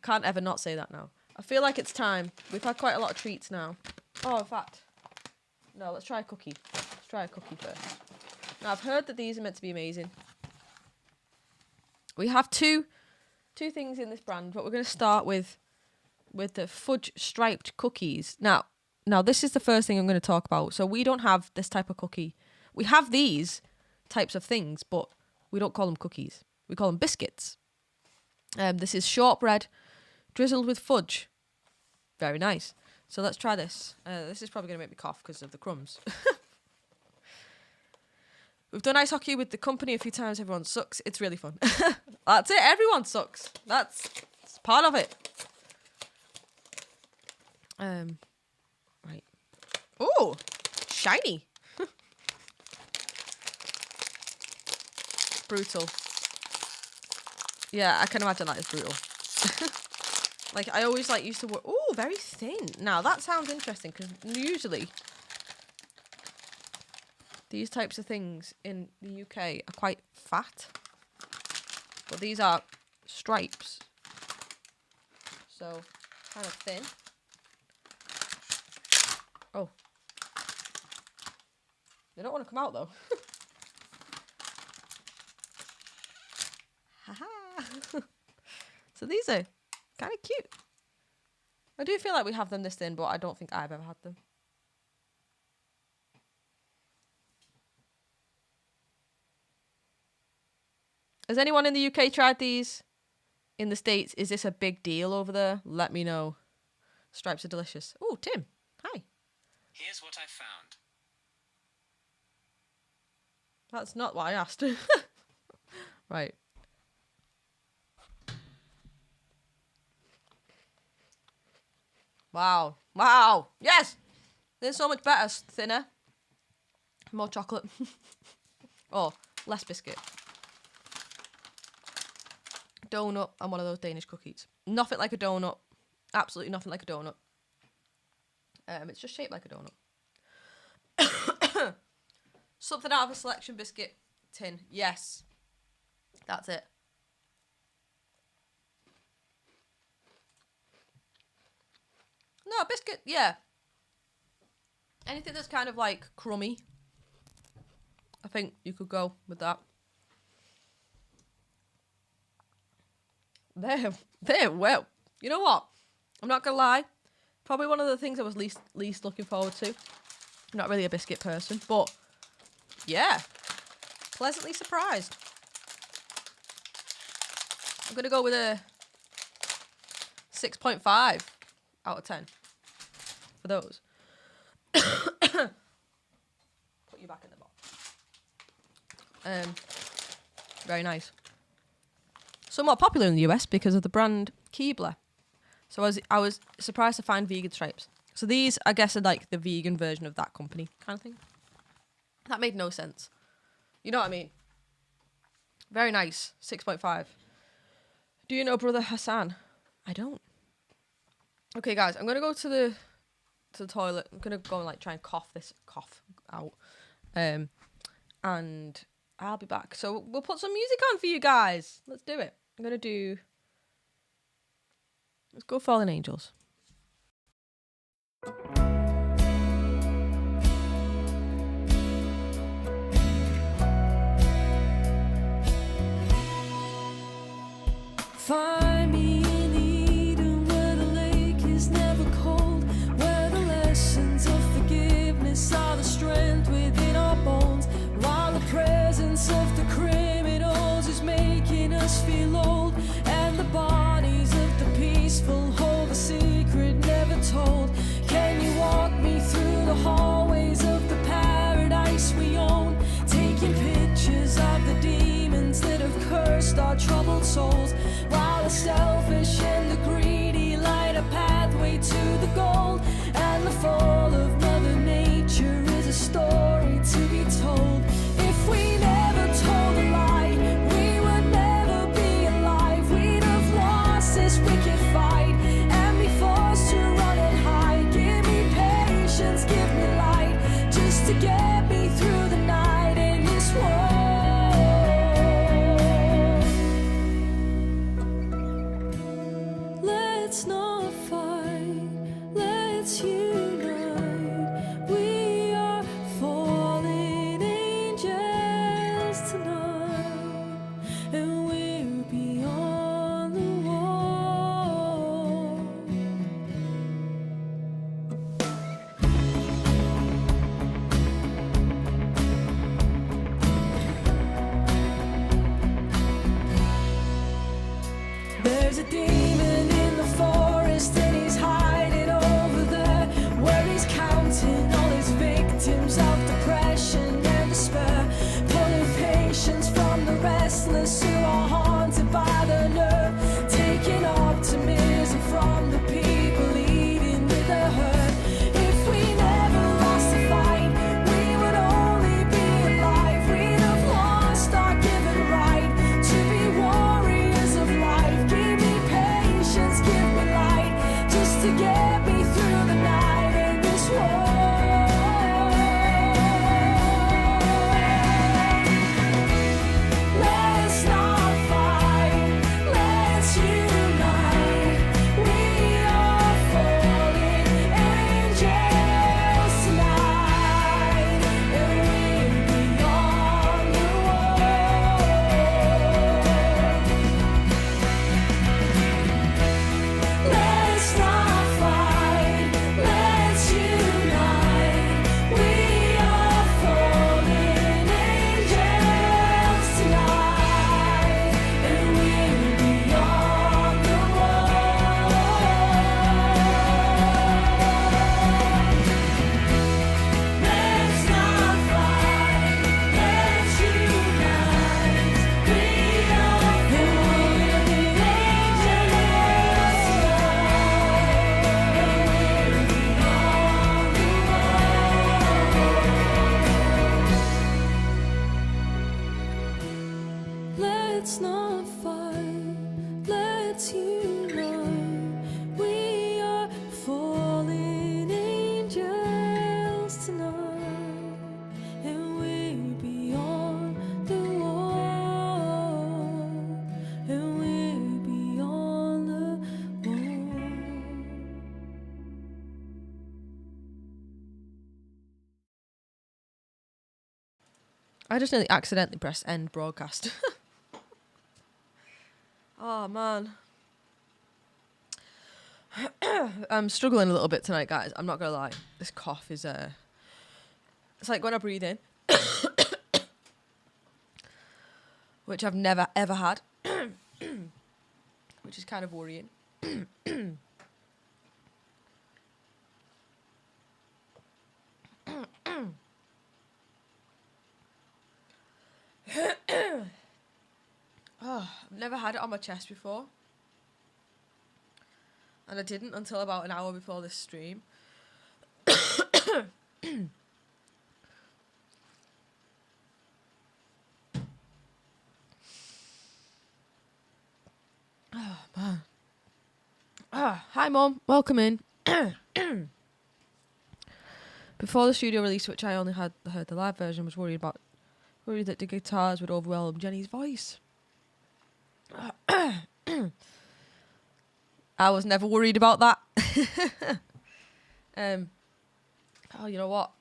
can't ever not say that now. I feel like it's time. We've had quite a lot of treats now. Oh, in fact, no, let's try a cookie. Let's try a cookie first. Now, I've heard that these are meant to be amazing. We have two things in this brand, but we're going to start with the fudge striped cookies. Now, this is the first thing I'm going to talk about. So we don't have this type of cookie. We have these types of things, but we don't call them cookies. We call them biscuits. This is shortbread drizzled with fudge. Very nice. So let's try this. This is probably going to make me cough because of the crumbs. We've done ice hockey with the company a few times. Everyone sucks. It's really fun. That's it. Everyone sucks. That's part of it. Right. Oh, shiny. Brutal. Yeah, I can imagine that is brutal. Like, I always like used to work. Oh, very thin. Now that sounds interesting because usually these types of things in the UK are quite fat, but these are stripes, so kind of thin. Oh, they don't want to come out though. Haha. So these are kind of cute. I do feel like we have them this thin, but I don't think I've ever had them. Has anyone in the UK tried these? In the States, is this a big deal over there? Let me know. Stripes are delicious. Oh, Tim. Hi. Here's what I found. That's not what I asked. Right. Wow. Wow. Yes. There's so much better. Thinner. More chocolate. Oh, less biscuit. Donut and one of those Danish cookies. Nothing like a donut. Absolutely nothing like a donut. It's just shaped like a donut. Something out of a selection biscuit tin. Yes. That's it. No, biscuit, yeah. Anything that's kind of like crummy. I think you could go with that. They're well. You know what? I'm not gonna lie. Probably one of the things I was least looking forward to. I'm not really a biscuit person, but yeah, pleasantly surprised. I'm gonna go with a 6.5 out of 10 for those. Put you back in the box. Very nice. Somewhat popular in the US because of the brand Keebler. So I was surprised to find vegan stripes. So these, I guess, are like the vegan version of that company kind of thing. That made no sense. You know what I mean? Very nice. 6.5. Do you know Brother Hassan? I don't. Okay, guys, I'm gonna go to the toilet. I'm gonna go and like try and cough out. And I'll be back. So we'll put some music on for you guys. Let's do it. Let's go Fallen Angels. Find me in Eden where the lake is never cold, where the lessons of forgiveness are the strength within our bones, while the presence of the criminals is making us feel old, and the bodies of the peaceful hold the secret let's not fight. Let's unite. We are fallen angels tonight, and we're beyond the wall, and we're beyond the wall. I just nearly accidentally pressed end broadcast. Oh, man. I'm struggling a little bit tonight, guys. I'm not going to lie. This cough is... It's like when I breathe in. Which I've never, ever had. Which is kind of worrying. Oh, I've never had it on my chest before. And I didn't until about an hour before this stream. Oh, man. Hi, Mum. Welcome in. Before the studio release, which I only heard the live version, was worried that the guitars would overwhelm Jenny's voice. I was never worried about that. Oh, you know what?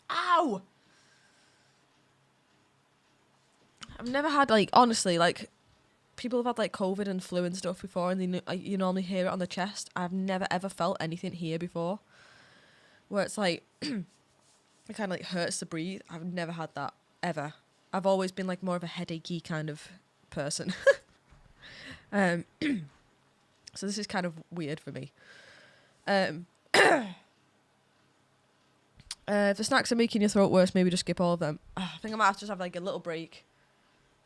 Ow! I've never had, like, honestly, like, people have had, like, COVID and flu and stuff before, and you normally hear it on the chest. I've never, ever felt anything here before, where it's, like, it kind of, like, hurts to breathe. I've never had that, ever. I've always been, like, more of a headachy kind of person. So this is kind of weird for me. If the snacks are making your throat worse, maybe just skip all of them. I think I might have to just have, like, a little break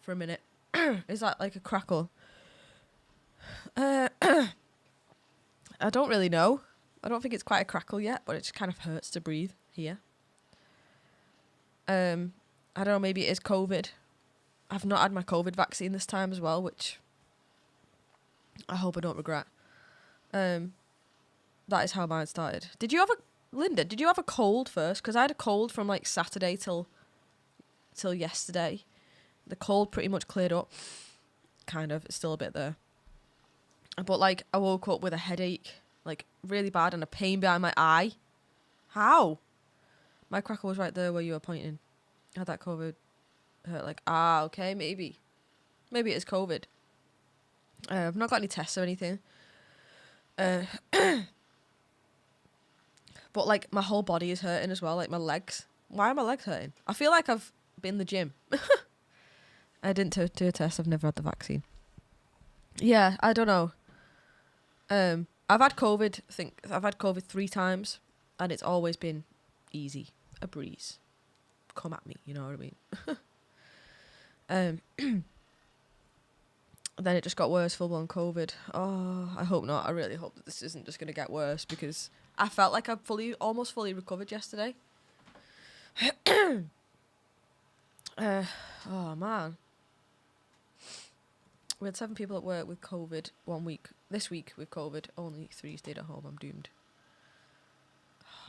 for a minute. Is that like a crackle? I don't really know. I don't think it's quite a crackle yet, but it just kind of hurts to breathe here. I don't know, maybe it is COVID. I've not had my COVID vaccine this time as well, which I hope I don't regret. That is how mine started. Linda, did you have a cold first? Because I had a cold from like Saturday till yesterday. The cold pretty much cleared up. Kind of. It's still a bit there. But, like, I woke up with a headache, like, really bad, and a pain behind my eye. How? My crackle was right there where you were pointing. Had that COVID hurt, like, okay, maybe. Maybe it is COVID. I've not got any tests or anything. But, like, my whole body is hurting as well, like, my legs. Why are my legs hurting? I feel like I've been in the gym. I didn't do a test. I've never had the vaccine. Yeah, I don't know. I've had COVID. I've had COVID 3 times, and it's always been easy, a breeze. Come at me, you know what I mean? Then it just got worse, full-blown COVID. Oh, I hope not. I really hope that this isn't just going to get worse, because I felt like I almost fully recovered yesterday. Oh, man. We had 7 people at work with COVID 1 week. This week with COVID, only 3 stayed at home. I'm doomed.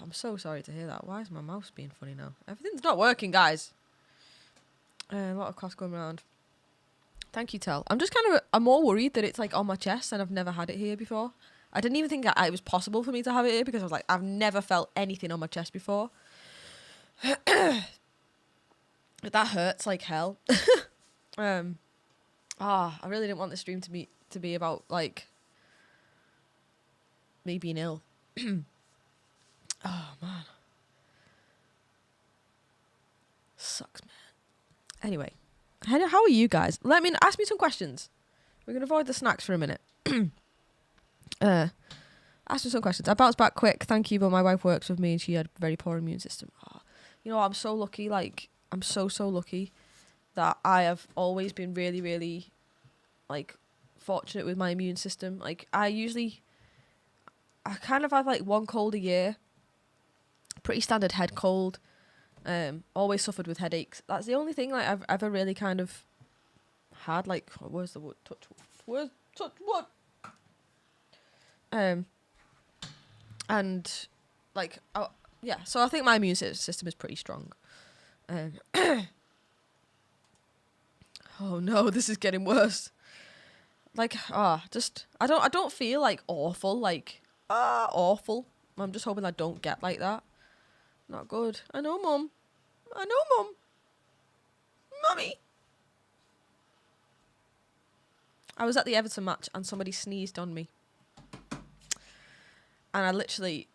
I'm so sorry to hear that. Why is my mouse being funny now? Everything's not working, guys. A lot of coughs going around. Thank you, Tel. I'm more worried that it's like on my chest and I've never had it here before. I didn't even think that it was possible for me to have it here, because I was like, I've never felt anything on my chest before. That hurts like hell. I really didn't want the stream to be about, like, me being ill. Oh, man. Sucks, man. Anyway, how are you guys? Ask me some questions. We're going to avoid the snacks for a minute. Ask me some questions. I bounced back quick, thank you, but my wife works with me and she had a very poor immune system. Oh, you know, I'm so lucky, like, I'm so lucky that I have always been really, really, like, fortunate with my immune system. Like, I kind of have, like, 1 cold a year. Pretty standard head cold. Always suffered with headaches. That's the only thing like I've ever really kind of had. Like, where's the wood? Touch wood. Touch wood. And like, yeah. So I think my immune system is pretty strong. Oh no, this is getting worse. Like, I don't feel like awful. Like, awful. I'm just hoping I don't get like that. Not good. I know, Mum. Mummy. I was at the Everton match and somebody sneezed on me. And I literally,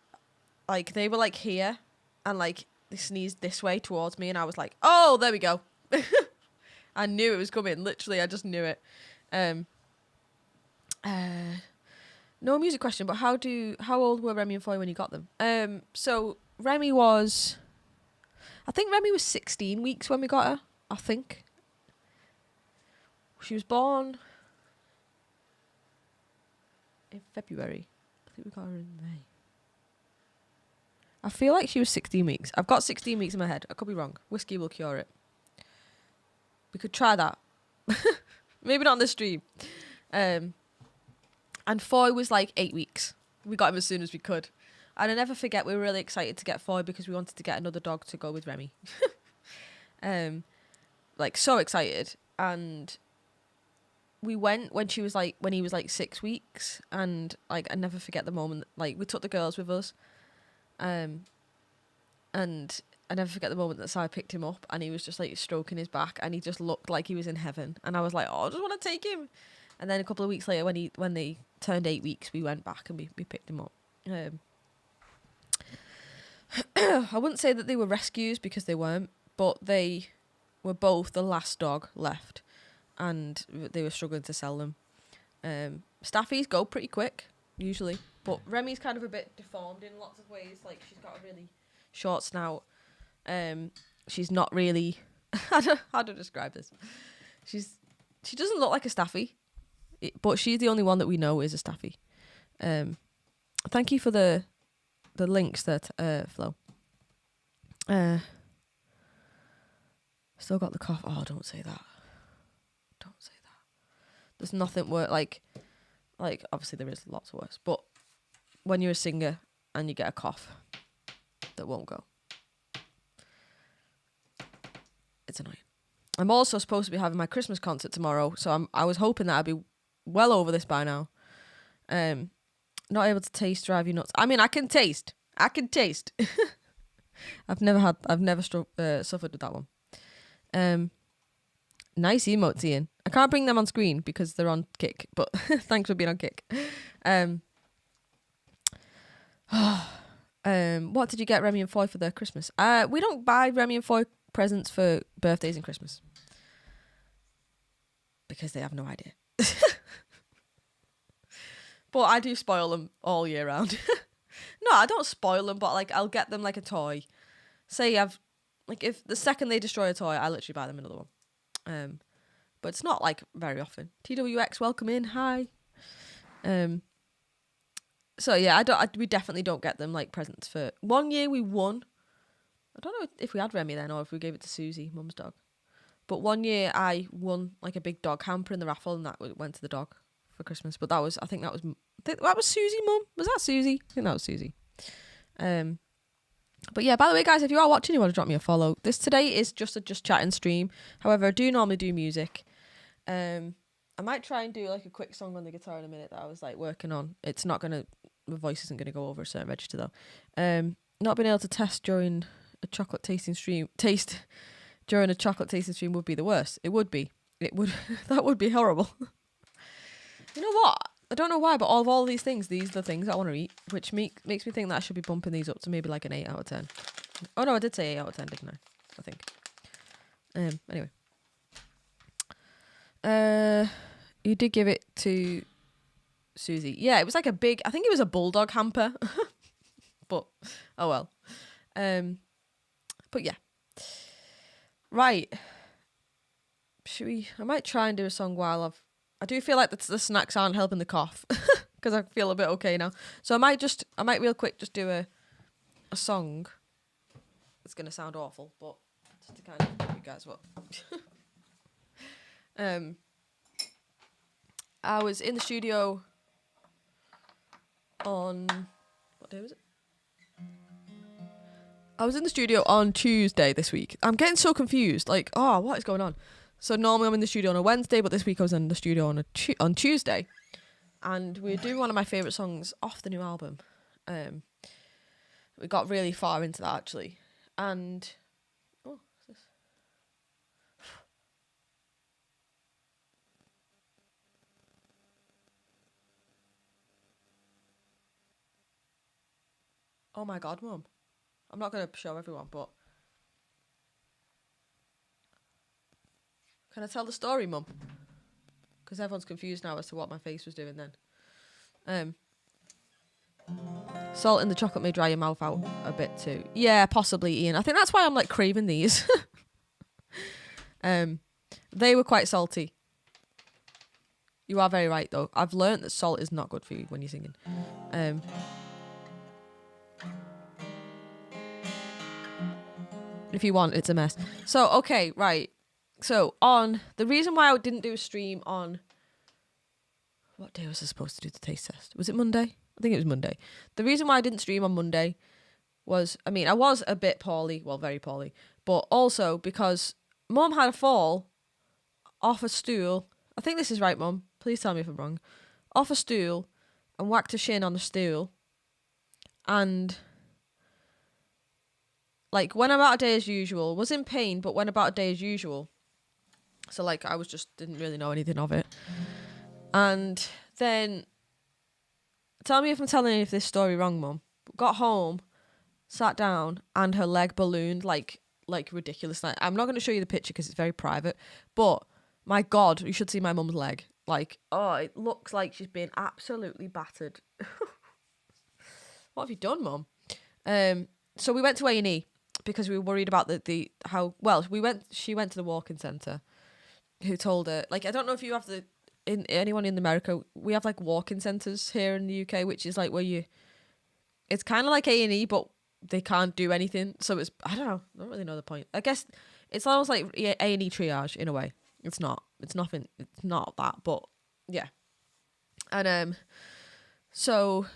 like, they were, like, here. And, like, they sneezed this way towards me. And I was like, oh, there we go. I knew it was coming. Literally, I just knew it. No music question, but how old were Remy and Foy when you got them? So Remy was 16 weeks when we got her, I think. She was born in February. I think we got her in May. I feel like she was 16 weeks. I've got 16 weeks in my head. I could be wrong. Whiskey will cure it. We could try that. Maybe not on the stream. And Foy was like 8 weeks. We got him as soon as we could. And I never forget, we were really excited to get Foy because we wanted to get another dog to go with Remy. Like, so excited. And we went when he was like 6 weeks. And, like, I never forget the moment. Like, we took the girls with us. And I never forget the moment that Si picked him up and he was just, like, stroking his back. And he just looked like he was in heaven. And I was like, oh, I just want to take him. And then a couple of weeks later, when they turned 8 weeks, we went back and we picked him up. I wouldn't say that they were rescues because they weren't, but they were both the last dog left, and they were struggling to sell them. Staffies go pretty quick usually, but Remy's kind of a bit deformed in lots of ways. Like, she's got a really short snout. She's not really how to describe this. She doesn't look like a Staffy. But she's the only one that we know is a Staffy. Thank you for the links that Flo. Still got the cough. Oh, don't say that. Don't say that. There's nothing worse. Like obviously there is lots worse. But when you're a singer and you get a cough that won't go, it's annoying. I'm also supposed to be having my Christmas concert tomorrow, so I was hoping that I'd be well over this by now. Not able to taste drive you nuts. I mean, I can taste. I've never suffered with that one. Nice emotes, Ian. I can't bring them on screen because they're on Kick, but thanks for being on Kick. What did you get Remy and Foy for their Christmas? We don't buy Remy and Foy presents for birthdays and Christmas because they have no idea. But I do spoil them all year round. No, I don't spoil them, but like I'll get them like a toy. Say if the second they destroy a toy, I literally buy them another one. But it's not like very often. TWX, welcome in. Hi. So yeah, we definitely don't get them like presents for. One year we won. I don't know if we had Remy then or if we gave it to Susie, Mum's dog. But one year I won like a big dog hamper in the raffle, and that went to the dog for Christmas. But I think that was Susie, Mum. Was that Susie? I think that was Susie. But yeah, by the way, guys, if you are watching, you want to drop me a follow. This today is just a chatting stream. However, I do normally do music. I might try and do like a quick song on the guitar in a minute that I was like working on. My voice isn't gonna go over a certain register though. Not being able to taste during a chocolate tasting stream would be the worst. It would be. That would be horrible. You know what? I don't know why, but all these things, these are the things I want to eat, which makes me think that I should be bumping these up to maybe like an 8 out of 10. Oh no, I did say 8 out of 10, didn't I? I think. Anyway. You did give it to Susie. Yeah, it was like I think it was a bulldog hamper. But, oh well. But yeah. Right. I might try and do a song while I do feel like the snacks aren't helping the cough because I feel a bit okay now. So I might real quick just do a song it's going to sound awful, but just to kind of give you guys what. I was in the studio on... What day was it? I was in the studio on Tuesday this week. I'm getting so confused. Like, what is going on? So normally I'm in the studio on a Wednesday, but this week I was in the studio on Tuesday. And we were doing one of my favourite songs off the new album. We got really far into that, actually. And... Oh, what's this? Oh my God, Mum. I'm not going to show everyone, but... Can I tell the story, Mum? Because everyone's confused now as to what my face was doing then. Salt in the chocolate may dry your mouth out a bit too. Yeah, possibly, Ian. I think that's why I'm like craving these. They were quite salty. You are very right though. I've learnt that salt is not good for you when you're singing. If you want, it's a mess. So, okay, right. So, the reason why I didn't do a stream on... What day was I supposed to do the taste test? Was it Monday? I think it was Monday. The reason why I didn't stream on Monday was... I mean, I was a bit poorly. Well, very poorly. But also because Mum had a fall off a stool. I think this is right, Mum. Please tell me if I'm wrong. Off a stool and whacked her shin on the stool. And... like, went about a day as usual. Was in pain, but went about a day as usual. So, like, I didn't really know anything of it. And then, tell me if I'm telling any of this story wrong, Mum. Got home, sat down, and her leg ballooned like ridiculous. Like, I'm not going to show you the picture because it's very private. But, my God, you should see my mum's leg. Like, it looks like she's been absolutely battered. What have you done, Mum? So we went to A&E. Because we were worried about she went to the walk-in centre, who told her, like, I don't know if you have anyone in America, we have like walk-in centres here in the UK, which is like where it's kind of like A&E, but they can't do anything. So it's, I don't really know the point. I guess it's almost like A&E triage in a way. It's not that, but yeah. And so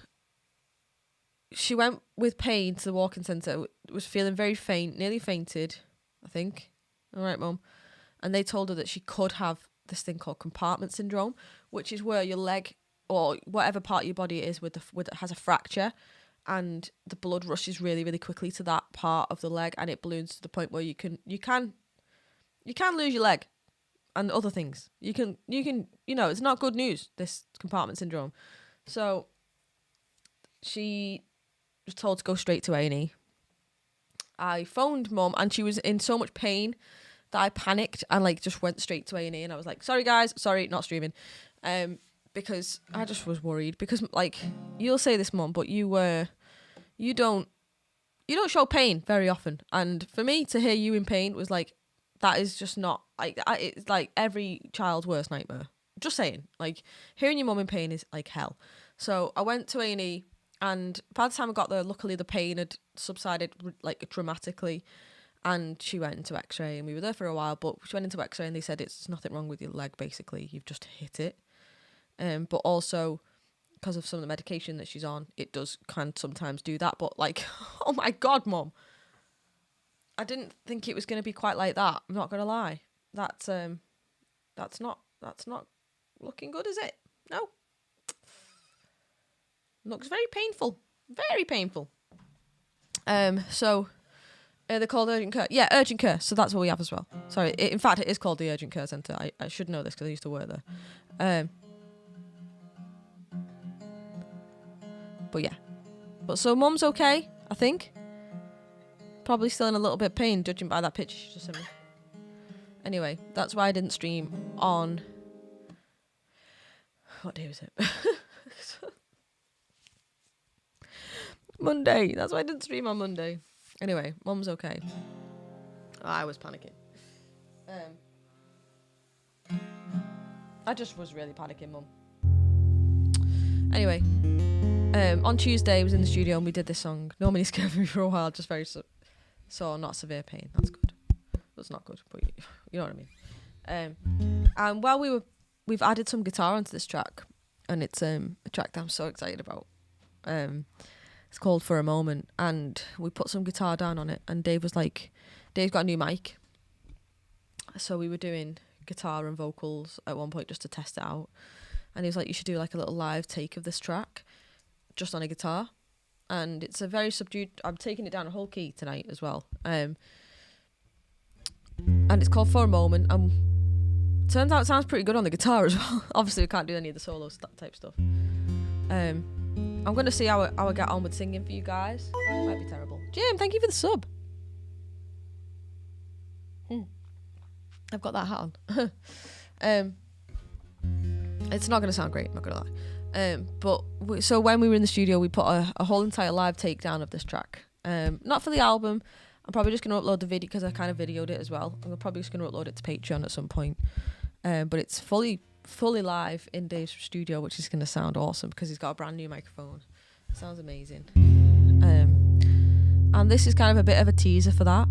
she went with pain to the walk-in centre, was feeling very faint, nearly fainted, I think. All right, Mum. And they told her that she could have this thing called compartment syndrome, which is where your leg or whatever part of your body it is has a fracture, and the blood rushes really, really quickly to that part of the leg, and it balloons to the point where you can lose your leg and other things. You can it's not good news, this compartment syndrome. So she was told to go straight to A&E. I phoned Mum and she was in so much pain that I panicked and like just went straight to A&E, and I was like, sorry guys, not streaming. Because I just was worried, because like, you'll say this, Mum, but you don't show pain very often, and for me to hear you in pain was like, that is just not like, it's like every child's worst nightmare. Just saying, like, hearing your mum in pain is like hell. So I went to A&E, and by the time I got there, luckily the pain had subsided like dramatically, and she went into X-ray, and we were there for a while. But she went into X-ray, and they said it's nothing wrong with your leg. Basically, you've just hit it. But also because of some of the medication that she's on, it can sometimes do that. But like, oh my God, Mum, I didn't think it was going to be quite like that. I'm not going to lie. That's not looking good, is it? No. Looks very painful. Very painful. So they're called urgent care. Yeah, urgent care. So that's what we have as well. Sorry. In fact, it is called the urgent care centre. I should know this because I used to work there. But yeah. But so Mum's okay, I think. Probably still in a little bit of pain, judging by that picture she just sent me. Anyway, that's why I didn't stream on... What day was it? Monday. That's why I didn't stream on Monday. Anyway, Mum's okay. I was panicking. I just was really panicking, Mum. Anyway, on Tuesday I was in the studio and we did this song. Normally scared me for a while, just very So not severe pain. That's good. That's not good, but you know what I mean. And while we've added some guitar onto this track, and it's a track that I'm so excited about. It's called For a Moment, and we put some guitar down on it, and Dave's got a new mic, so we were doing guitar and vocals at one point just to test it out, and he was like, you should do like a little live take of this track just on a guitar, and it's a very subdued, I'm taking it down a whole key tonight as well, and it's called For a Moment, and turns out it sounds pretty good on the guitar as well. Obviously we can't do any of the solo type stuff. I'm going to see how I get on with singing for you guys. It might be terrible. Jim, thank you for the sub. I've got that hat on. It's not going to sound great, I'm not going to lie. So when we were in the studio, we put a whole entire live takedown of this track. Not for the album. I'm probably just going to upload the video because I kind of videoed it as well. I'm probably just going to upload it to Patreon at some point. But it's fully live in Dave's studio, which is going to sound awesome because he's got a brand new microphone. It sounds amazing. And this is kind of a bit of a teaser for that.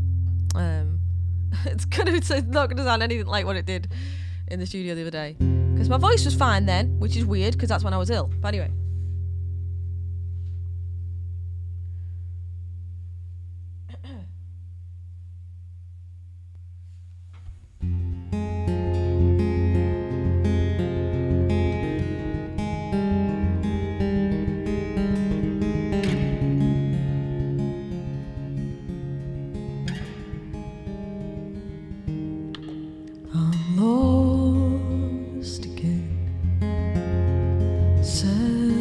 It's not going to sound anything like what it did in the studio the other day, because my voice was fine then, which is weird because that's when I was ill. But anyway. I'm lost again, sad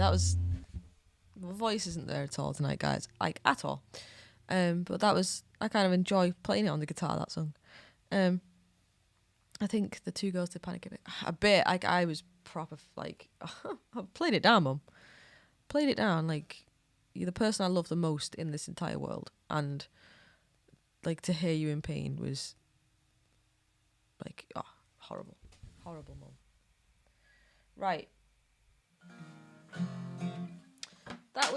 that was... My voice isn't there at all tonight, guys. Like, at all. But that was... I kind of enjoy playing it on the guitar, that song. I think the Two Girls Did Panic a bit. Like, I was proper, like... I played it down, Mum. Played it down, like... You're the person I love the most in this entire world. And, like, to hear you in pain was... Like, oh, horrible. Horrible, Mum. Right. That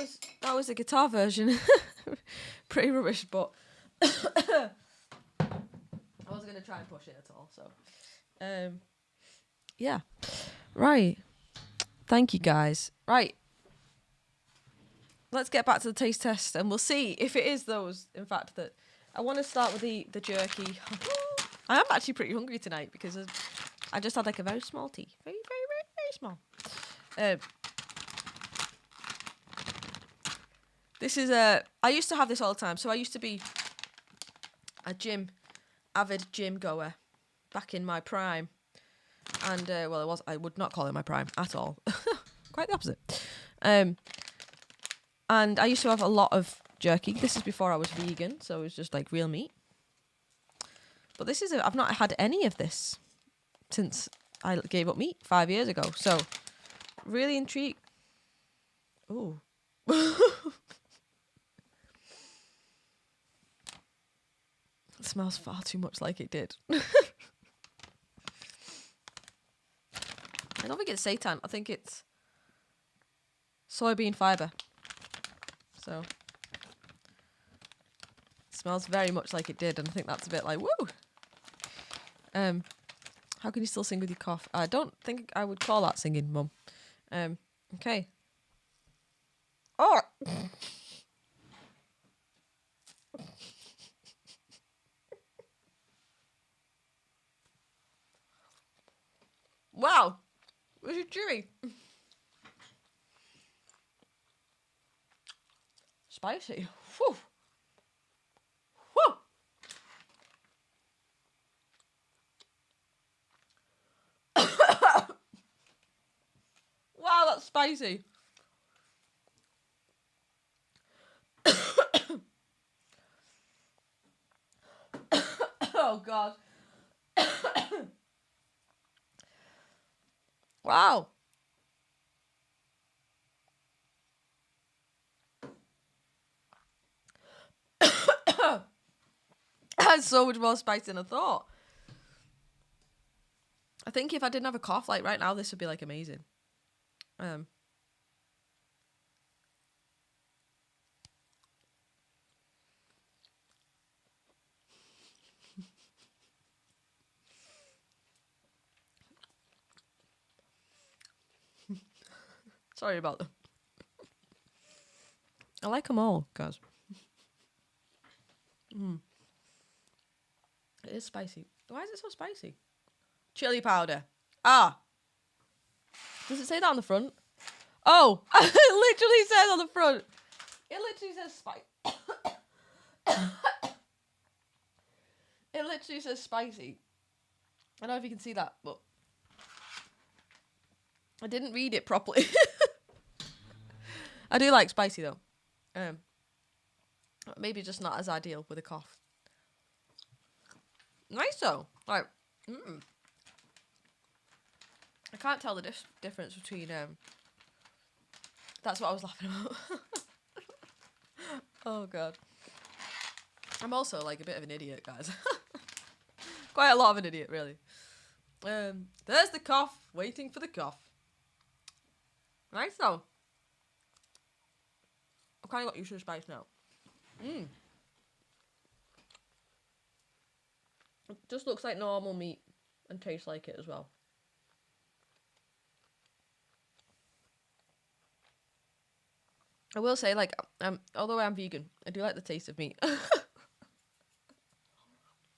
was the guitar version. Pretty rubbish, but... I wasn't going to try and push it at all, so... yeah. Right. Thank you, guys. Right. Let's get back to the taste test, and we'll see if it is those, in fact, that... I want to start with the jerky. I am actually pretty hungry tonight, because I just had, like, a very small tea. Very, very, very, very small. This is I used to have this all the time. So I used to be a avid gym goer back in my prime. And, I would not call it my prime at all. Quite the opposite. And I used to have a lot of jerky. This is before I was vegan, so it was just like real meat. But this is I've not had any of this since I gave up meat 5 years ago. So really intrigued. Ooh. It smells far too much like it did. I don't think it's seitan. I think it's soybean fibre. So it smells very much like it did, and I think that's a bit like, woo! How can you still sing with your cough? I don't think I would call that singing, Mum. Okay. Oh! Wow! Was it chewy? Spicy. Whew. Whew. Wow, that's spicy. Oh, God. Wow. That's so much more spicy than I thought. I think if I didn't have a cough, like right now, this would be like amazing. Sorry about them. I like them all, guys. It is spicy. Why is it so spicy? Chili powder. Ah. Does it say that on the front? Oh, it literally says on the front. It literally says It literally says spicy. I don't know if you can see that, but I didn't read it properly. I do like spicy though. Maybe just not as ideal with a cough. Nice though. Like, I can't tell the difference between. That's what I was laughing about. Oh God. I'm also like a bit of an idiot, guys. Quite a lot of an idiot, really. There's the cough, waiting for the cough. Nice though. I've kind of got used to the spice now. It just looks like normal meat and tastes like it as well. I will say, like, although I'm vegan, I do like the taste of meat. I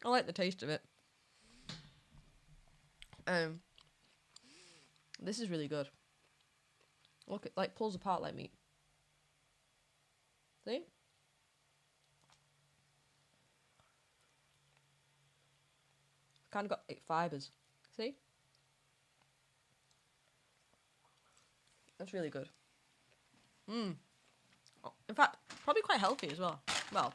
like the taste of it. This is really good. Look, it like pulls apart like meat. See? Kind of got like fibres. See? That's really good. In fact, probably quite healthy as well. Well,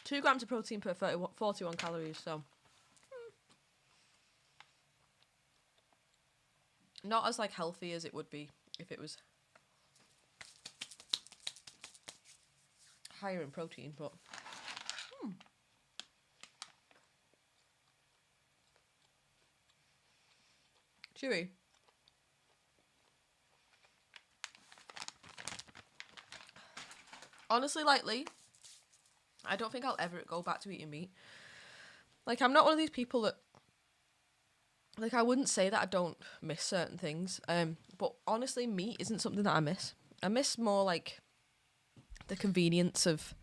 2 grams of protein per 41 calories, so not as like healthy as it would be if it was higher in protein, but chewy. Honestly, lightly, I don't think I'll ever go back to eating meat. Like, I'm not one of these people that, like, I wouldn't say that I don't miss certain things. But honestly, meat isn't something that I miss. I miss more like the convenience of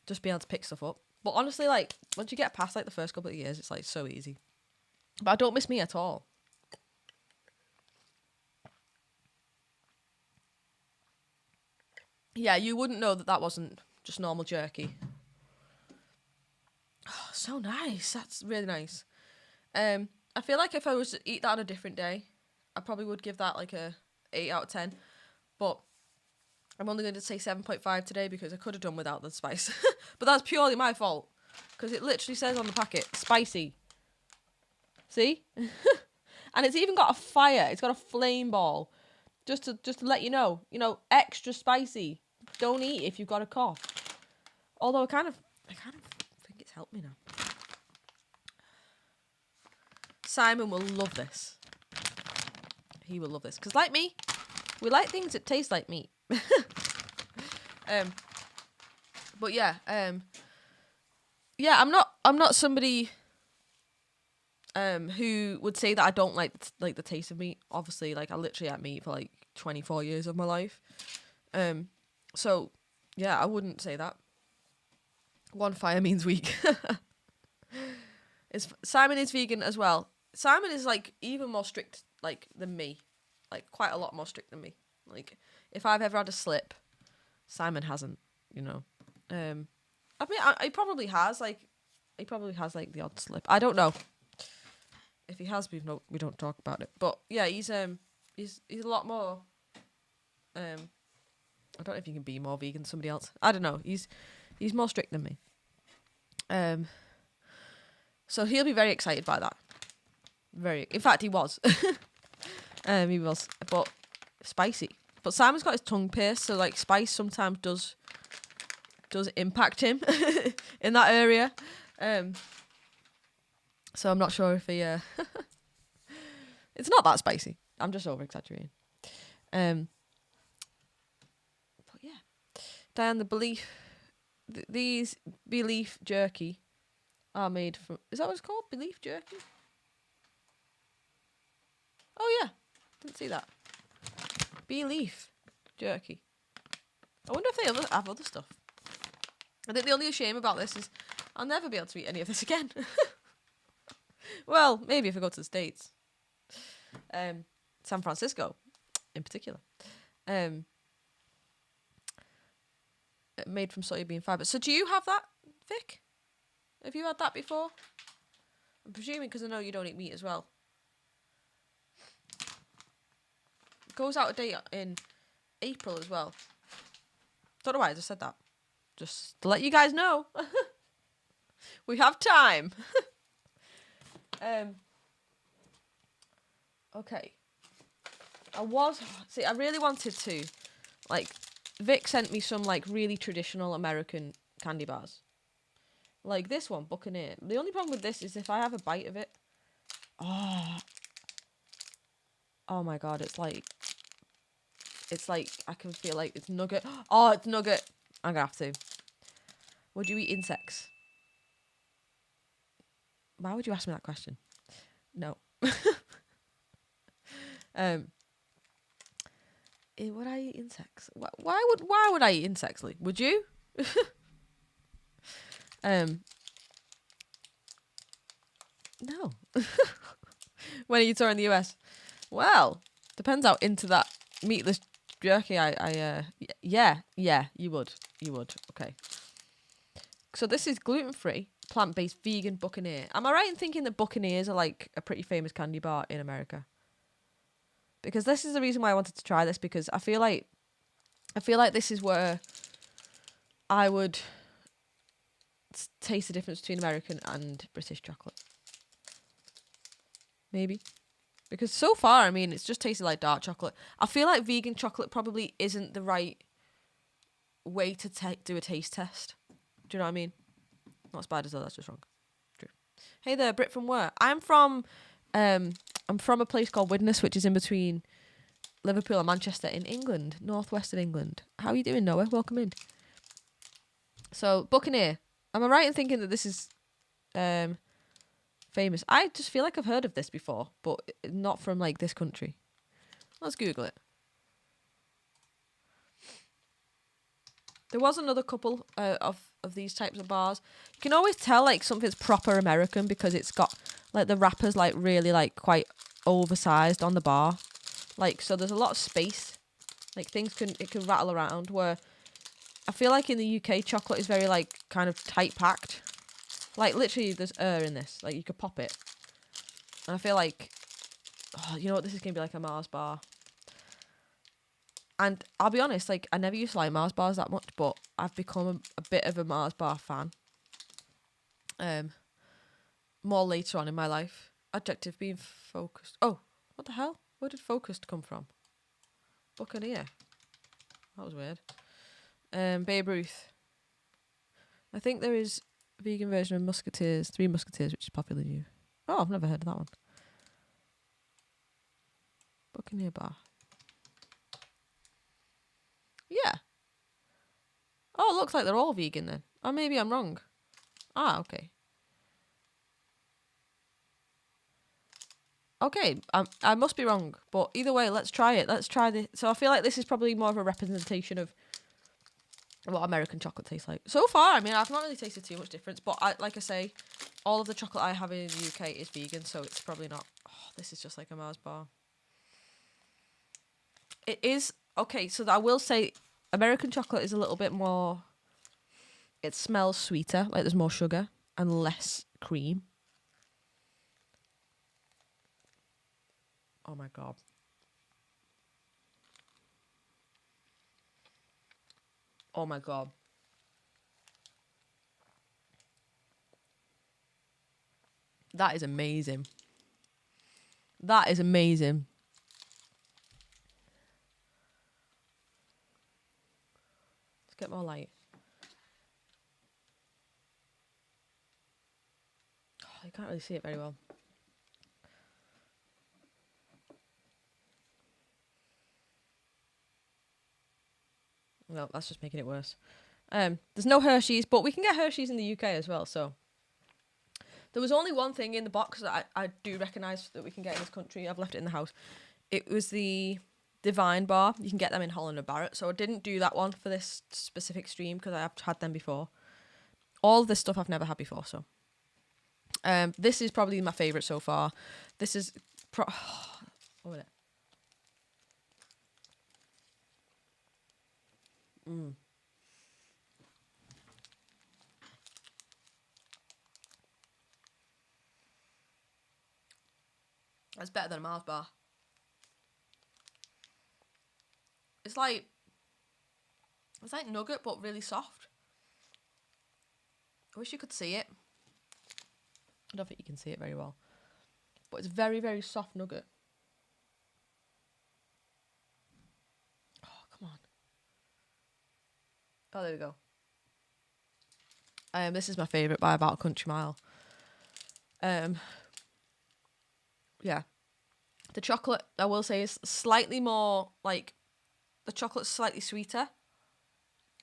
just being able to pick stuff up. But honestly, like, once you get past like the first couple of years, it's like so easy. But I don't miss meat at all. Yeah, you wouldn't know that wasn't just normal jerky. Oh, so nice. That's really nice. I feel like if I was to eat that on a different day, I probably would give that like a 8 out of 10. But I'm only going to say 7.5 today because I could have done without the spice. But that's purely my fault. Because it literally says on the packet, spicy. See? And it's even got a fire. It's got a flame ball. Just to let you know, extra spicy. Don't eat if you've got a cough. Although I kind of think it's helped me now. Simon will love this. He will love this. Because like me, we like things that taste like meat. But yeah, I'm not somebody who would say that I don't like the taste of meat. Obviously, like, I literally ate meat for like 24 years of my life. So yeah, I wouldn't say that. One fire means weak. Simon is vegan as well. Simon is like even more strict like than me, like quite a lot more strict than me. Like, if I've ever had a slip, Simon hasn't. I mean, he probably has like the odd slip. I don't know. If he has, we don't talk about it. But yeah, he's a lot more. I don't know if you can be more vegan than somebody else. I don't know. He's more strict than me. So he'll be very excited by that. In fact, he was. He was, but spicy. But Simon's got his tongue pierced, so like spice sometimes does impact him in that area. So I'm not sure if he. It's not that spicy. I'm just over exaggerating. But yeah, Diane, these beef jerky are made from. Is that what it's called? Beef jerky? Oh yeah, didn't see that. Beef jerky. I wonder if they have other stuff. I think the only shame about this is I'll never be able to eat any of this again. Well, maybe if I go to the States. San Francisco, in particular. Made from soybean fibre. So do you have that, Vic? Have you had that before? I'm presuming because I know you don't eat meat as well. It goes out of date in April as well. Don't know why I just said that. Just to let you guys know. We have time. Okay. I really wanted to, like, Vic sent me some, like, really traditional American candy bars. Like this one, Buccaneer. The only problem with this is if I have a bite of it, oh my God, it's like, I can feel like it's nugget. Oh, it's nugget. I'm gonna have to. Would you eat insects? Why would you ask me that question? No. Would I eat insects? Why would I eat insects? Like, would you? No. When are you touring the US? Well, depends how into that meatless jerky I Yeah, you would. Okay. So this is gluten-free, plant-based, vegan Buccaneer. Am I right in thinking that Buccaneers are like a pretty famous candy bar in America? Because this is the reason why I wanted to try this, because I feel like this is where I would taste the difference between American and British chocolate. Maybe. Because so far, I mean, it's just tasted like dark chocolate. I feel like vegan chocolate probably isn't the right way to do a taste test. Do you know what I mean? Not as bad as though, that's just wrong. True. Hey there, Brit from where? I'm from a place called Widnes, which is in between Liverpool and Manchester in England, northwest of England. How are you doing, Noah? Welcome in. So, Buccaneer. Am I right in thinking that this is famous? I just feel like I've heard of this before, but not from like this country. Let's Google it. There was another couple of these types of bars. You can always tell like something's proper American because it's got like the wrappers like really like quite oversized on the bar. Like, so there's a lot of space. Like it can rattle around, where I feel like in the UK chocolate is very like kind of tight packed. Like literally there's air in this. Like you could pop it. And I feel like, oh, you know what, this is going to be like a Mars bar. And I'll be honest, like I never used to like Mars bars that much, but I've become a bit of a Mars bar fan. More later on in my life. Adjective, being focused. Oh, what the hell? Where did focused come from? Buccaneer. That was weird. Babe Ruth. I think there is a vegan version of Musketeers, Three Musketeers, which is popular new. Oh, I've never heard of that one. Buccaneer bar. Yeah. Oh, it looks like they're all vegan then. Or maybe I'm wrong. Ah, okay. Okay, I must be wrong, but either way, let's try it. Let's try this. So I feel like this is probably more of a representation of what American chocolate tastes like. So far, I mean, I've not really tasted too much difference, but like I say, all of the chocolate I have in the UK is vegan, so it's probably not. Oh, this is just like a Mars bar. It is, okay, so I will say American chocolate is a little bit more, it smells sweeter, like there's more sugar and less cream. Oh my God. Oh my God. That is amazing. That is amazing. Let's get more light. Oh, you can't really see it very well. Well, that's just making it worse. There's no Hershey's, but we can get Hershey's in the UK as well, so. There was only one thing in the box that I do recognise that we can get in this country. I've left it in the house. It was the Divine bar. You can get them in Holland and Barrett, so I didn't do that one for this specific stream because I've had them before. All of this stuff I've never had before, so. This is probably my favourite so far. This is... what was it? That's better than a Mars bar. It's like nugget, but really soft. I wish you could see it. I don't think you can see it very well. But it's very, very soft nugget. Oh, come on. Oh, there we go. This is my favourite by about a country mile. Yeah. The chocolate, I will say, is slightly more, like, the chocolate's slightly sweeter.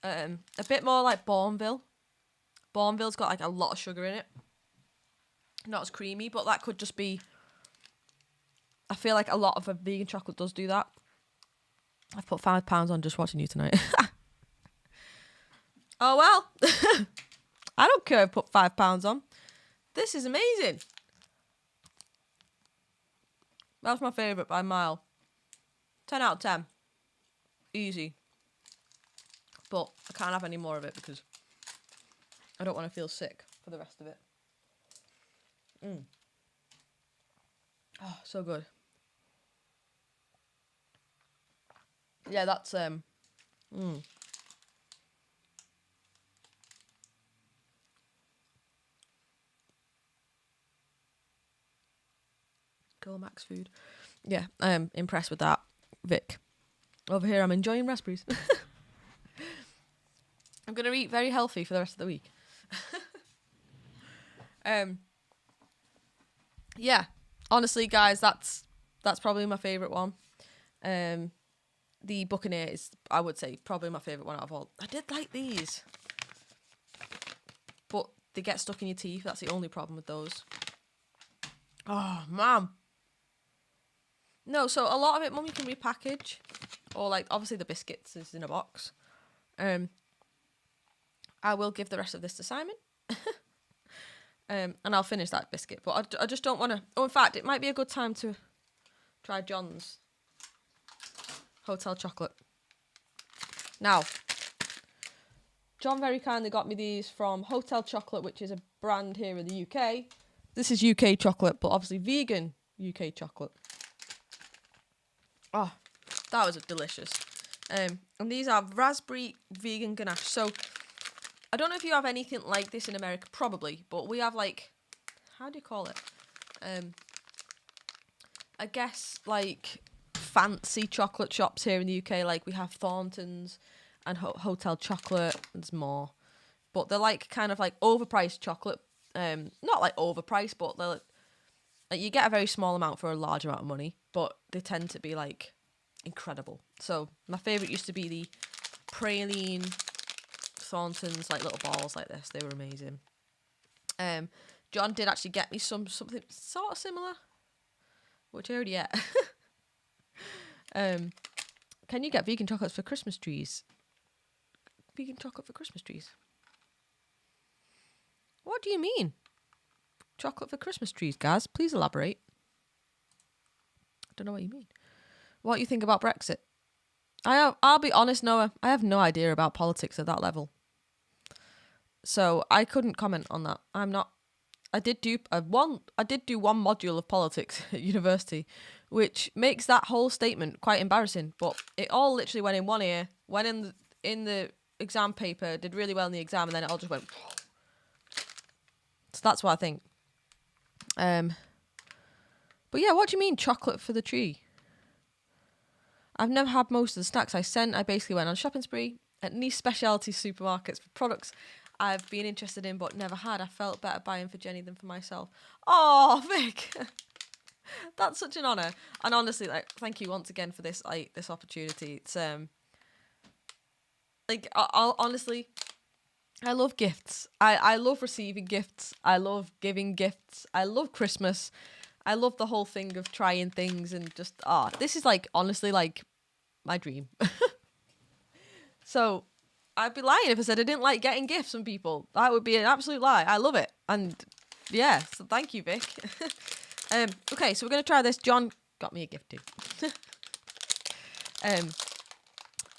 A bit more like Bourneville. Bourneville's got, like, a lot of sugar in it. Not as creamy, but that could just be... I feel like a lot of a vegan chocolate does do that. I've put £5 on just watching you tonight. Oh, well. I don't care if I put £5 on. This is amazing. That's my favourite by a mile. 10 out of 10. Easy. But I can't have any more of it because I don't want to feel sick for the rest of it. Oh, so good. Yeah, that's Go Max food. Yeah, I am impressed with that, Vic. Over here, I'm enjoying raspberries. I'm going to eat very healthy for the rest of the week. Yeah, honestly, guys, that's probably my favourite one. The Buccaneer is, I would say, probably my favourite one out of all. I did like these, but they get stuck in your teeth. That's the only problem with those. Oh, man. No, so a lot of it, Mum, you can repackage. Or, like, obviously the biscuits is in a box. I will give the rest of this to Simon. And I'll finish that biscuit. But I just don't want to... Oh, in fact, it might be a good time to try John's hotel chocolate. Now, John very kindly got me these from Hotel Chocolate, which is a brand here in the UK. This is UK chocolate, but obviously vegan UK chocolate. Oh, that was delicious. And these are raspberry vegan ganache. So, I don't know if you have anything like this in America, probably, but we have, like, how do you call it? I guess, like, fancy chocolate shops here in the UK. Like, we have Thornton's and Hotel Chocolate. There's more. But they're, like, kind of, like, overpriced chocolate. Not, like, overpriced, but they're, like, you get a very small amount for a large amount of money. But they tend to be, like, incredible. So, my favourite used to be the praline Thornton's, like, little balls like this. They were amazing. John did actually get me something sort of similar, which I already ate. Can you get vegan chocolates for Christmas trees? Vegan chocolate for Christmas trees? What do you mean? Chocolate for Christmas trees, guys? Please elaborate. I don't know what you mean. What do you think about Brexit? I'll be honest, Noah. I have no idea about politics at that level. So I couldn't comment on that. I'm not. I did do one module of politics at university, which makes that whole statement quite embarrassing. But it all literally went in one ear, went in the exam paper, did really well in the exam, and then it all just went. So that's what I think. But yeah, what do you mean chocolate for the tree? I've never had most of the snacks I basically went on a shopping spree at niche specialty supermarkets for products I've been interested in but never had. I felt better buying for Jenny than for myself. Oh, Vic. That's such an honour. And honestly, like, thank you once again for this opportunity. It's I'll honestly, I love gifts. I love receiving gifts. I love giving gifts. I love Christmas. I love the whole thing of trying things and just, this is, like, honestly, like, my dream. So, I'd be lying if I said I didn't like getting gifts from people. That would be an absolute lie. I love it. And, yeah, so thank you, Vic. Okay, so we're going to try this. John got me a gift too.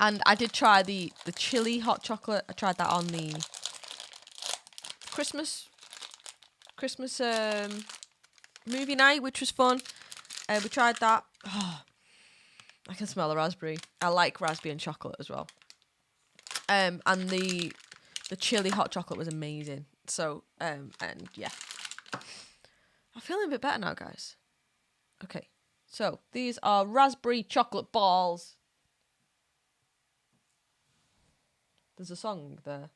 And I did try the chili hot chocolate. I tried that on the Christmas movie night, which was fun. We tried that. Oh, I can smell the raspberry. I like raspberry and chocolate as well. And the chili hot chocolate was amazing. So, and yeah. I'm feeling a bit better now, guys. Okay. So, these are raspberry chocolate balls. There's a song there.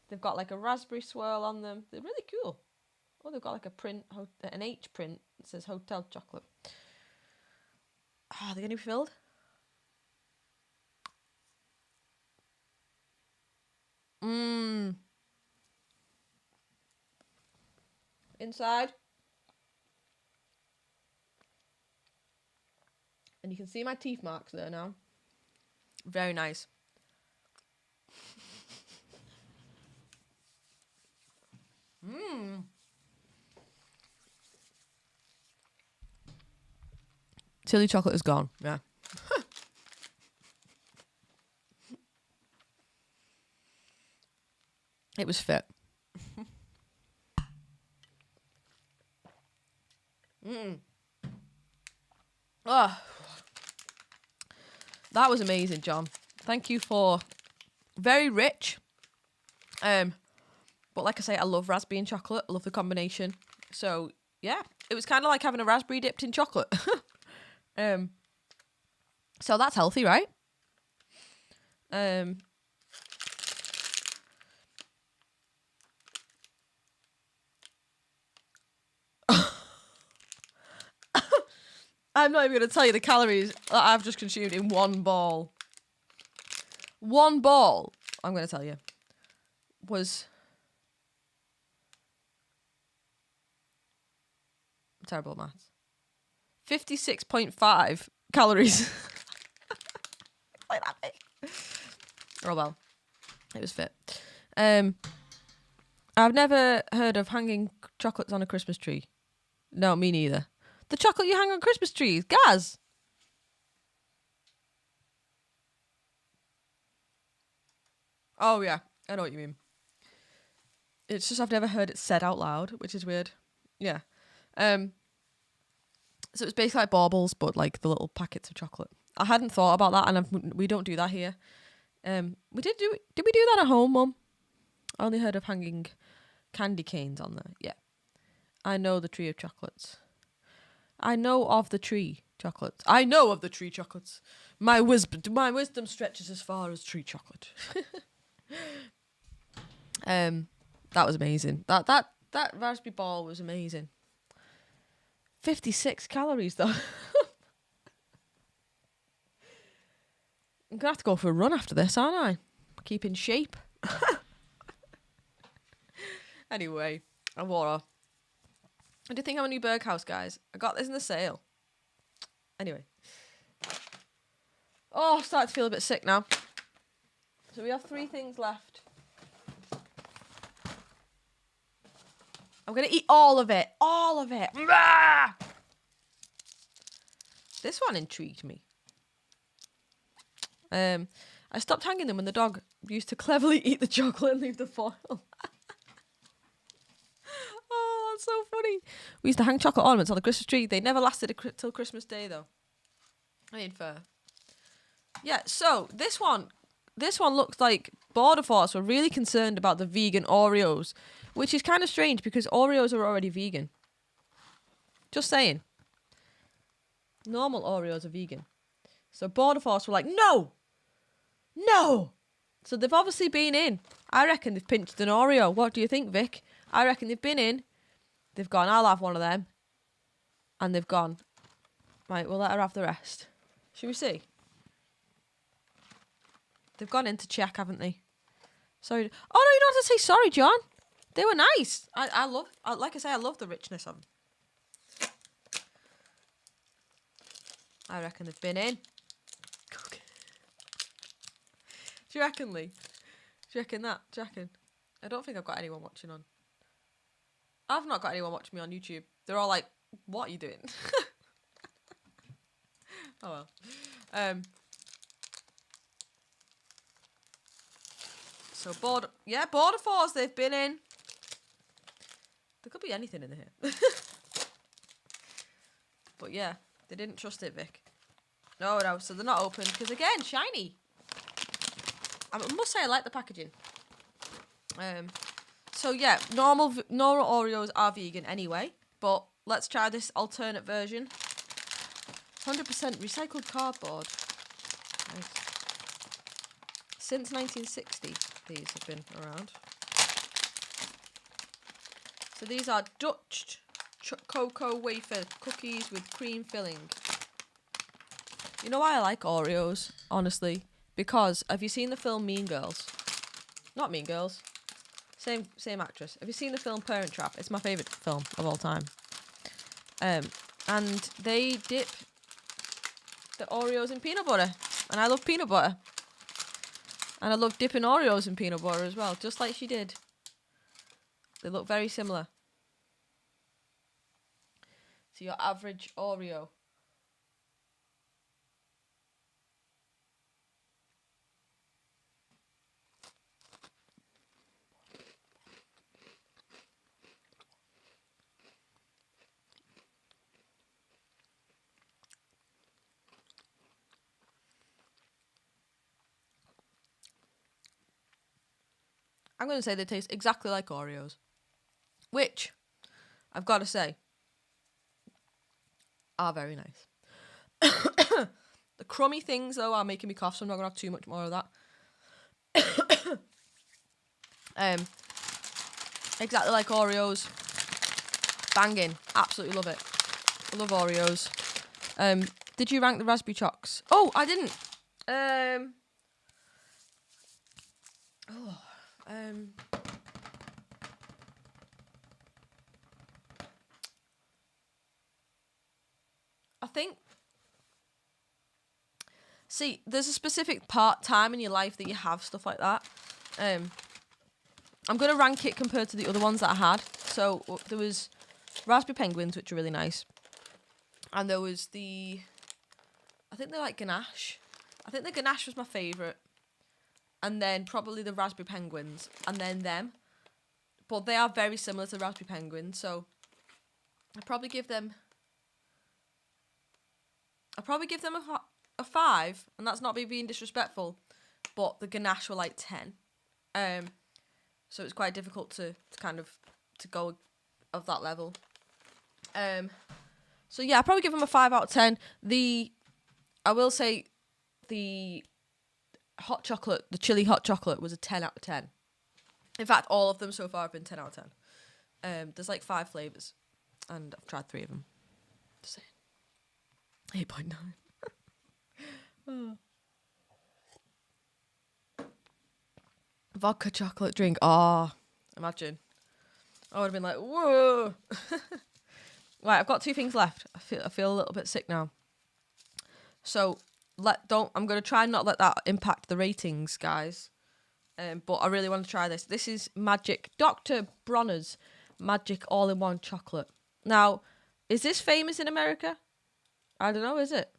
They've got like a raspberry swirl on them. They're really cool. Oh, they've got like a print, an H print that says Hotel Chocolate. Are they going to be filled? Inside. And you can see my teeth marks there now. Very nice. Chili chocolate is gone. Yeah. It was fit. Oh, that was amazing, John. Thank you for very rich. But like I say, I love raspberry and chocolate. I love the combination. So yeah, it was kind of like having a raspberry dipped in chocolate. So that's healthy, right? I'm not even going to tell you the calories that I've just consumed in one ball. One ball, I'm going to tell you, was... terrible at maths. 56.5 calories. Like that big. Oh well, it was fit. I've never heard of hanging chocolates on a Christmas tree. No, me neither. The chocolate you hang on Christmas trees, Gaz. Oh yeah, I know what you mean. It's just I've never heard it said out loud, which is weird. Yeah. So it's basically like baubles, but like the little packets of chocolate. I hadn't thought about that, and we don't do that here. Did we do that at home, Mum? I only heard of hanging candy canes on there. Yeah. I know the tree of chocolates. I know of the tree chocolates. I know of the tree chocolates. My wisdom stretches as far as tree chocolate. That was amazing. That raspberry ball was amazing. 56 calories though. I'm gonna have to go for a run after this, aren't I? Keep in shape. Anyway, I wore. I do think I'm a new Berghaus, guys. I got this in the sale. Anyway. Oh, I'm starting to feel a bit sick now. So we have 3 things left. I'm going to eat all of it. All of it. Ah! This one intrigued me. I stopped hanging them when the dog used to cleverly eat the chocolate and leave the foil. Oh, that's so funny. We used to hang chocolate ornaments on the Christmas tree. They never lasted till Christmas Day, though. I mean, fair. Yeah, so this one looks like Border Force were really concerned about the vegan Oreos, which is kind of strange because Oreos are already vegan. Just saying. Normal Oreos are vegan. So Border Force were like, no! No! So they've obviously been in. I reckon they've pinched an Oreo. What do you think, Vic? I reckon they've been in. They've gone, I'll have one of them. And they've gone, right, we'll let her have the rest. Should we see? They've gone in to check, haven't they? Sorry. Oh, no, you don't have to say sorry, John. They were nice. I love, like I say, I love the richness of them. I reckon they've been in. Do you reckon, Lee? Do you reckon that? Do you reckon? I don't think I've got anyone watching on. I've not got anyone watching me on YouTube. They're all like, what are you doing? Oh, well. So, Border Force, they've been in. There could be anything in here. But yeah, they didn't trust it, Vic. No, so they're not open. Because again, shiny. I must say I like the packaging. So yeah, normal Oreos are vegan anyway. But let's try this alternate version. 100% recycled cardboard. Nice. Since 1960, these have been around. So these are Dutch cocoa wafer cookies with cream filling. You know why I like Oreos, honestly? Because, have you seen the film Mean Girls? Not Mean Girls. Same actress. Have you seen the film Parent Trap? It's my favourite film of all time. And they dip the Oreos in peanut butter. And I love peanut butter. And I love dipping Oreos in peanut butter as well, just like she did. They look very similar to your average Oreo. I'm going to say they taste exactly like Oreos. Which, I've got to say, are very nice. The crummy things, though, are making me cough, so I'm not going to have too much more of that. Exactly like Oreos. Banging. Absolutely love it. I love Oreos. Did you rank the raspberry chocks? Oh, I didn't. I think. See, there's a specific time in your life that you have stuff like that. I'm going to rank it compared to the other ones that I had. So there was raspberry penguins, which are really nice. And there was I think they're like ganache. I think the ganache was my favourite. And then probably the raspberry penguins. And then them. But they are very similar to raspberry penguins. So I'd probably give them a 5. And that's not me being disrespectful. But the ganache were like 10. So it's quite difficult to go of that level. So yeah, I'll probably give them a 5 out of 10. I will say the hot chocolate, the chili hot chocolate was a 10 out of 10. In fact, all of them so far have been 10 out of 10. There's like 5 flavours, and I've tried 3 of them. Just saying. 8.9. Oh. Vodka chocolate drink. Oh, imagine. I would have been like, whoa. Right, I've got 2 things left. I feel a little bit sick now. So I'm going to try and not let that impact the ratings, guys. But I really want to try this. This is Magic Dr. Bronner's Magic All-in-One Chocolate. Now, is this famous in America? I don't know, is it?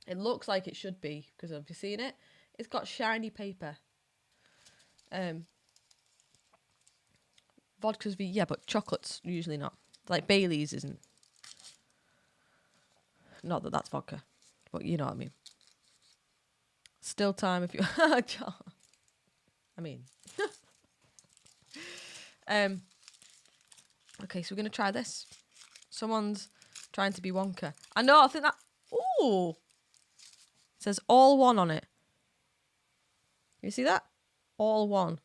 It looks like it should be, because I've seen it. It's got shiny paper. Vodka's but chocolate's usually not. Like Bailey's isn't. Not that that's vodka, but you know what I mean. Still time if you. I mean. Okay, so we're gonna try this. Someone's trying to be Wonka. I know. I think that. Ooh. It says all one on it. You see that? All one.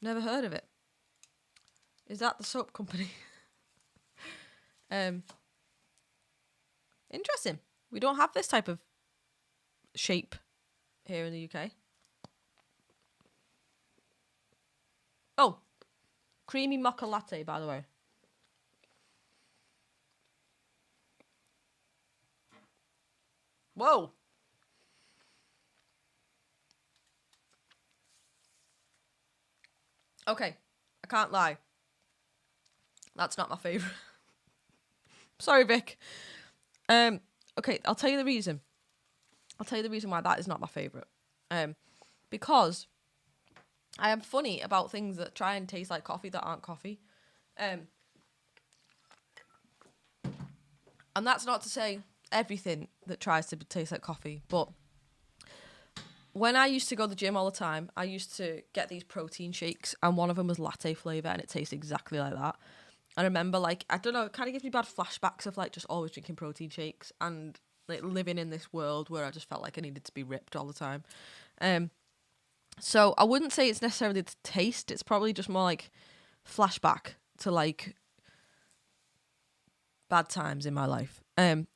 Never heard of it. Is that the soap company? Interesting. We don't have this type of shape here in the UK. Oh, creamy mocha latte, by the way. Whoa. Okay, I can't lie. That's not my favourite. Sorry, Vic. Okay, I'll tell you the reason. I'll tell you the reason why that is not my favourite. Because I am funny about things that try and taste like coffee that aren't coffee. And that's not to say everything that tries to taste like coffee, but when I used to go to the gym all the time, I used to get these protein shakes, and one of them was latte flavour, and it tastes exactly like that. I remember, like, I don't know, it kind of gives me bad flashbacks of, like, just always drinking protein shakes and, like, living in this world where I just felt like I needed to be ripped all the time. So I wouldn't say it's necessarily the taste. It's probably just more, like, flashback to, like, bad times in my life.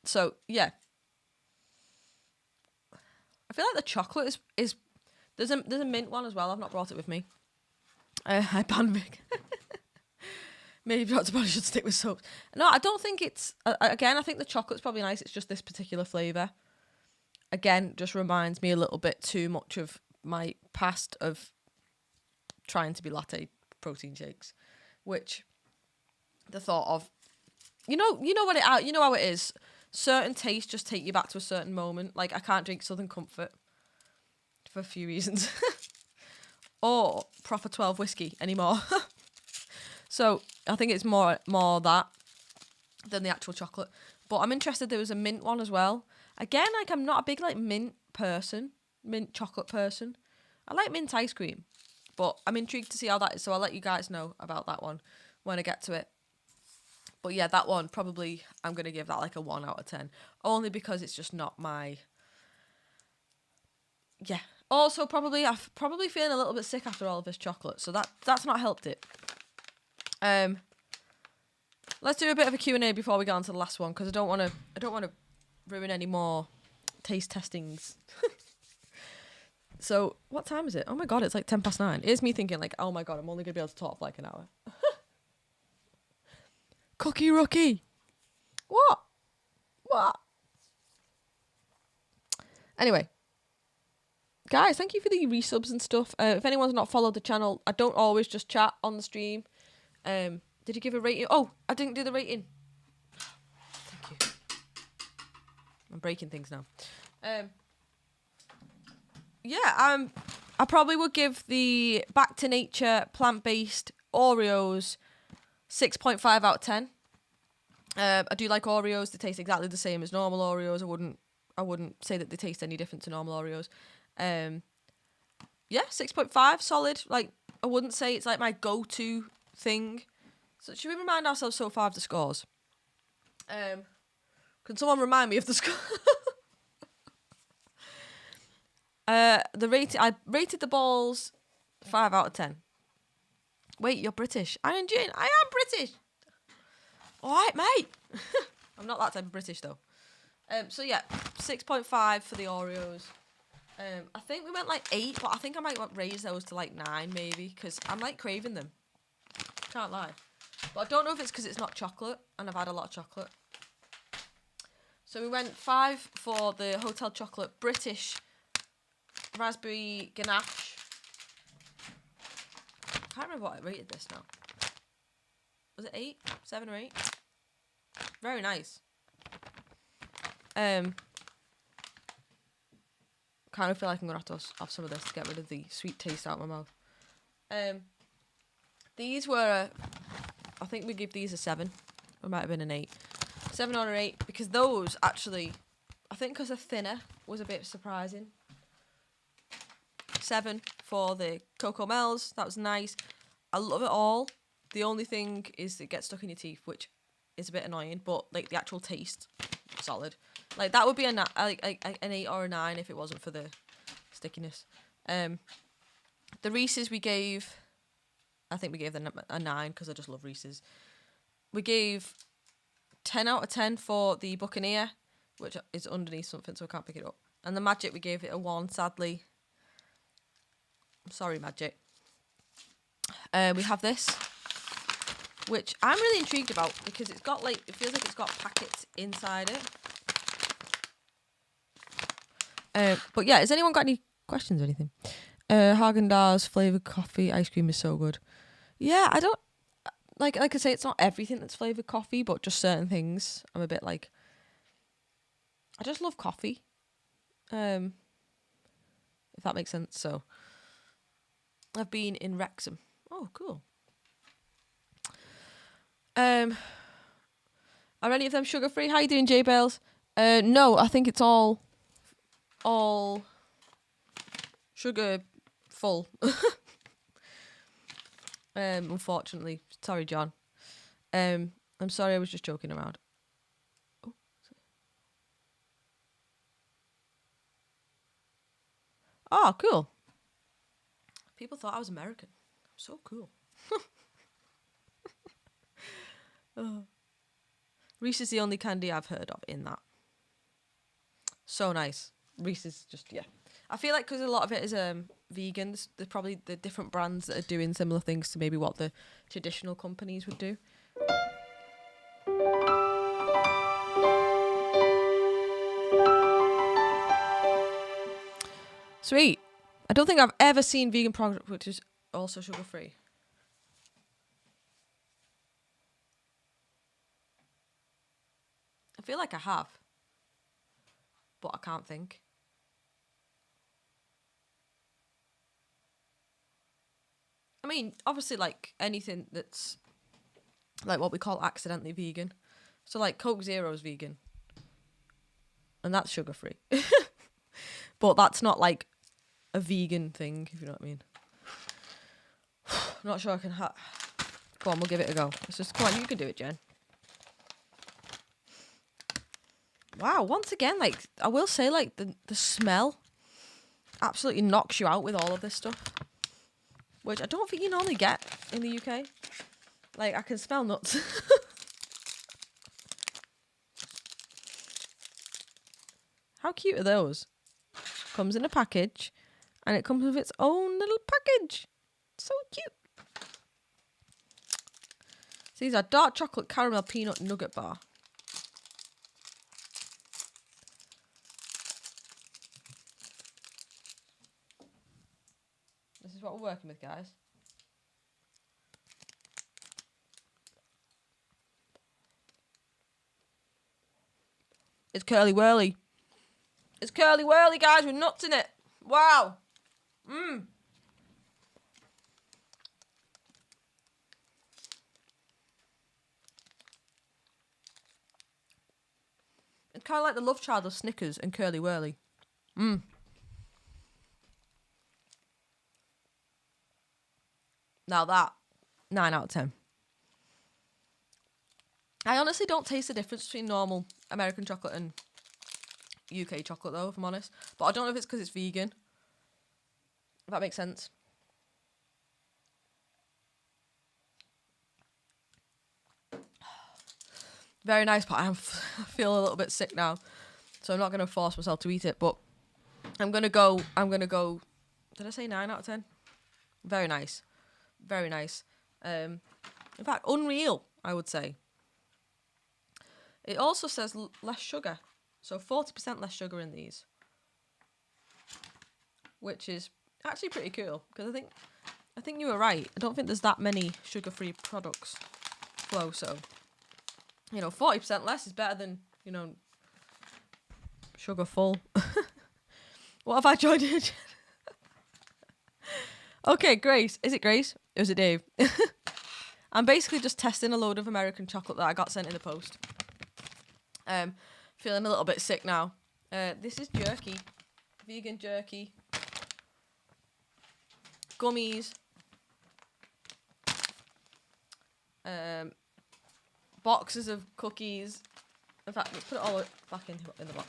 So, yeah. I feel like the chocolate is there's a mint one as well. I've not brought it with me. I ban Vic. Maybe Dr. Bronner should stick with soaps. No, I don't think it's... again, I think the chocolate's probably nice. It's just this particular flavour. Again, just reminds me a little bit too much of my past of trying to be latte protein shakes, which the thought of... You know how it is. Certain tastes just take you back to a certain moment. Like, I can't drink Southern Comfort for a few reasons. Or proper 12 whiskey anymore. So I think it's more that than the actual chocolate. But I'm interested. There was a mint one as well. Again, like, I'm not a big, like, mint chocolate person. I like mint ice cream, but I'm intrigued to see how that is. So I'll let you guys know about that one when I get to it. But yeah, that one, probably, I'm going to give that like a 1 out of 10. Only because it's just not my... Yeah. Also, I'm probably feeling a little bit sick after all of this chocolate. So that's not helped it. Let's do a bit of a Q&A before we get on to the last one. Because I don't want to ruin any more taste testings. So, what time is it? Oh my god, it's like 9:10. It's me thinking like, oh my god, I'm only going to be able to talk for like an hour. Cookie Rookie. What? Anyway. Guys, thank you for the resubs and stuff. If anyone's not followed the channel, I don't always just chat on the stream. Did you give a rating? Oh, I didn't do the rating. Thank you. I'm breaking things now. I probably would give the Back to Nature plant-based Oreos 6.5 out of 10. I do like Oreos. They taste exactly the same as normal Oreos. I wouldn't say that they taste any different to normal Oreos. 6.5, solid. Like, I wouldn't say it's like my go-to thing. So should we remind ourselves so far of the scores? Can someone remind me of the score? I rated the balls 5 out of 10. Wait, you're British. I am British. All right, mate. I'm not that type of British though. 6.5 for the Oreos. I think we went like 8, but I think I might raise those to like 9 maybe, because I'm like craving them. Can't lie. But I don't know if it's because it's not chocolate, and I've had a lot of chocolate. So we went 5 for the Hotel Chocolate British Raspberry Ganache. I can't remember what I rated this now. Was it 8? 7 or 8? Very nice. Kind of feel like I'm going to have to have some of this to get rid of the sweet taste out of my mouth. These were, I think we give these a 7. It might have been an 8. 7 or an 8, because those actually, I think because they're thinner, was a bit surprising. 7 for the Cocoa Mel's. That was nice. I love it all. The only thing is it gets stuck in your teeth, which is a bit annoying, but like the actual taste, solid. Like that would be an 8 or a 9 if it wasn't for the stickiness. The Reese's I think we gave them a 9 because I just love Reese's. We gave 10 out of 10 for the Buccaneer, which is underneath something so I can't pick it up. And the Magic, we gave it a 1, sadly. I'm sorry, Magic. We have this, which I'm really intrigued about because it feels like it's got packets inside it. But yeah, has anyone got any questions or anything? Haagen-Dazs flavoured coffee ice cream is so good. Yeah, I don't... Like I say, it's not everything that's flavoured coffee, but just certain things. I'm a bit like... I just love coffee. If that makes sense, so... I've been in Wrexham. Oh, cool. Are any of them sugar-free? How you doing, J Bales? No, I think it's all sugar full. Unfortunately. Sorry, John. I'm sorry, I was just joking around. Oh, cool. People thought I was American. So cool. Oh. Reese's the only candy I've heard of in that. So nice. Reese's just, yeah. I feel like because a lot of it is vegans, there's probably the different brands that are doing similar things to maybe what the traditional companies would do. Sweet. I don't think I've ever seen vegan product which is also sugar-free. I feel like I have, but I can't think. I mean, obviously, like anything that's like what we call accidentally vegan. So, like Coke Zero's vegan, and that's sugar-free. But that's not like a vegan thing, if you know what I mean. Not sure I can Go on, we'll give it a go. Let's just, come on, you can do it, Jen. Wow, once again, like, I will say, like, the smell absolutely knocks you out with all of this stuff. Which I don't think you normally get in the UK. Like, I can smell nuts. How cute are those? Comes in a package, and it comes with its own little package. So cute. So these are dark chocolate caramel peanut nugget bar. This is what we're working with, guys. It's curly whirly. It's curly whirly, guys, with nuts in it. Wow. Mmm. It's kind of like the love child of Snickers and curly whirly. Mmm. Now that, 9 out of 10. I honestly don't taste the difference between normal American chocolate and UK chocolate, though, if I'm honest. But I don't know if it's because it's vegan. If that makes sense. Very nice, but I feel a little bit sick now. So I'm not going to force myself to eat it. But I'm going to go... Did I say 9 out of 10? Very nice. Very nice. In fact, unreal, I would say. It also says less sugar. So 40% less sugar in these. Which is actually pretty cool. Because I think you were right. I don't think there's that many sugar-free products flow. So, 40% less is better than, sugar full. What have I joined in? Okay, Grace. Is it Grace? Or is it Dave? I'm basically just testing a load of American chocolate that I got sent in the post. Feeling a little bit sick now. This is jerky. Vegan jerky. Gummies. Boxes of cookies. In fact, let's put it all back in the box.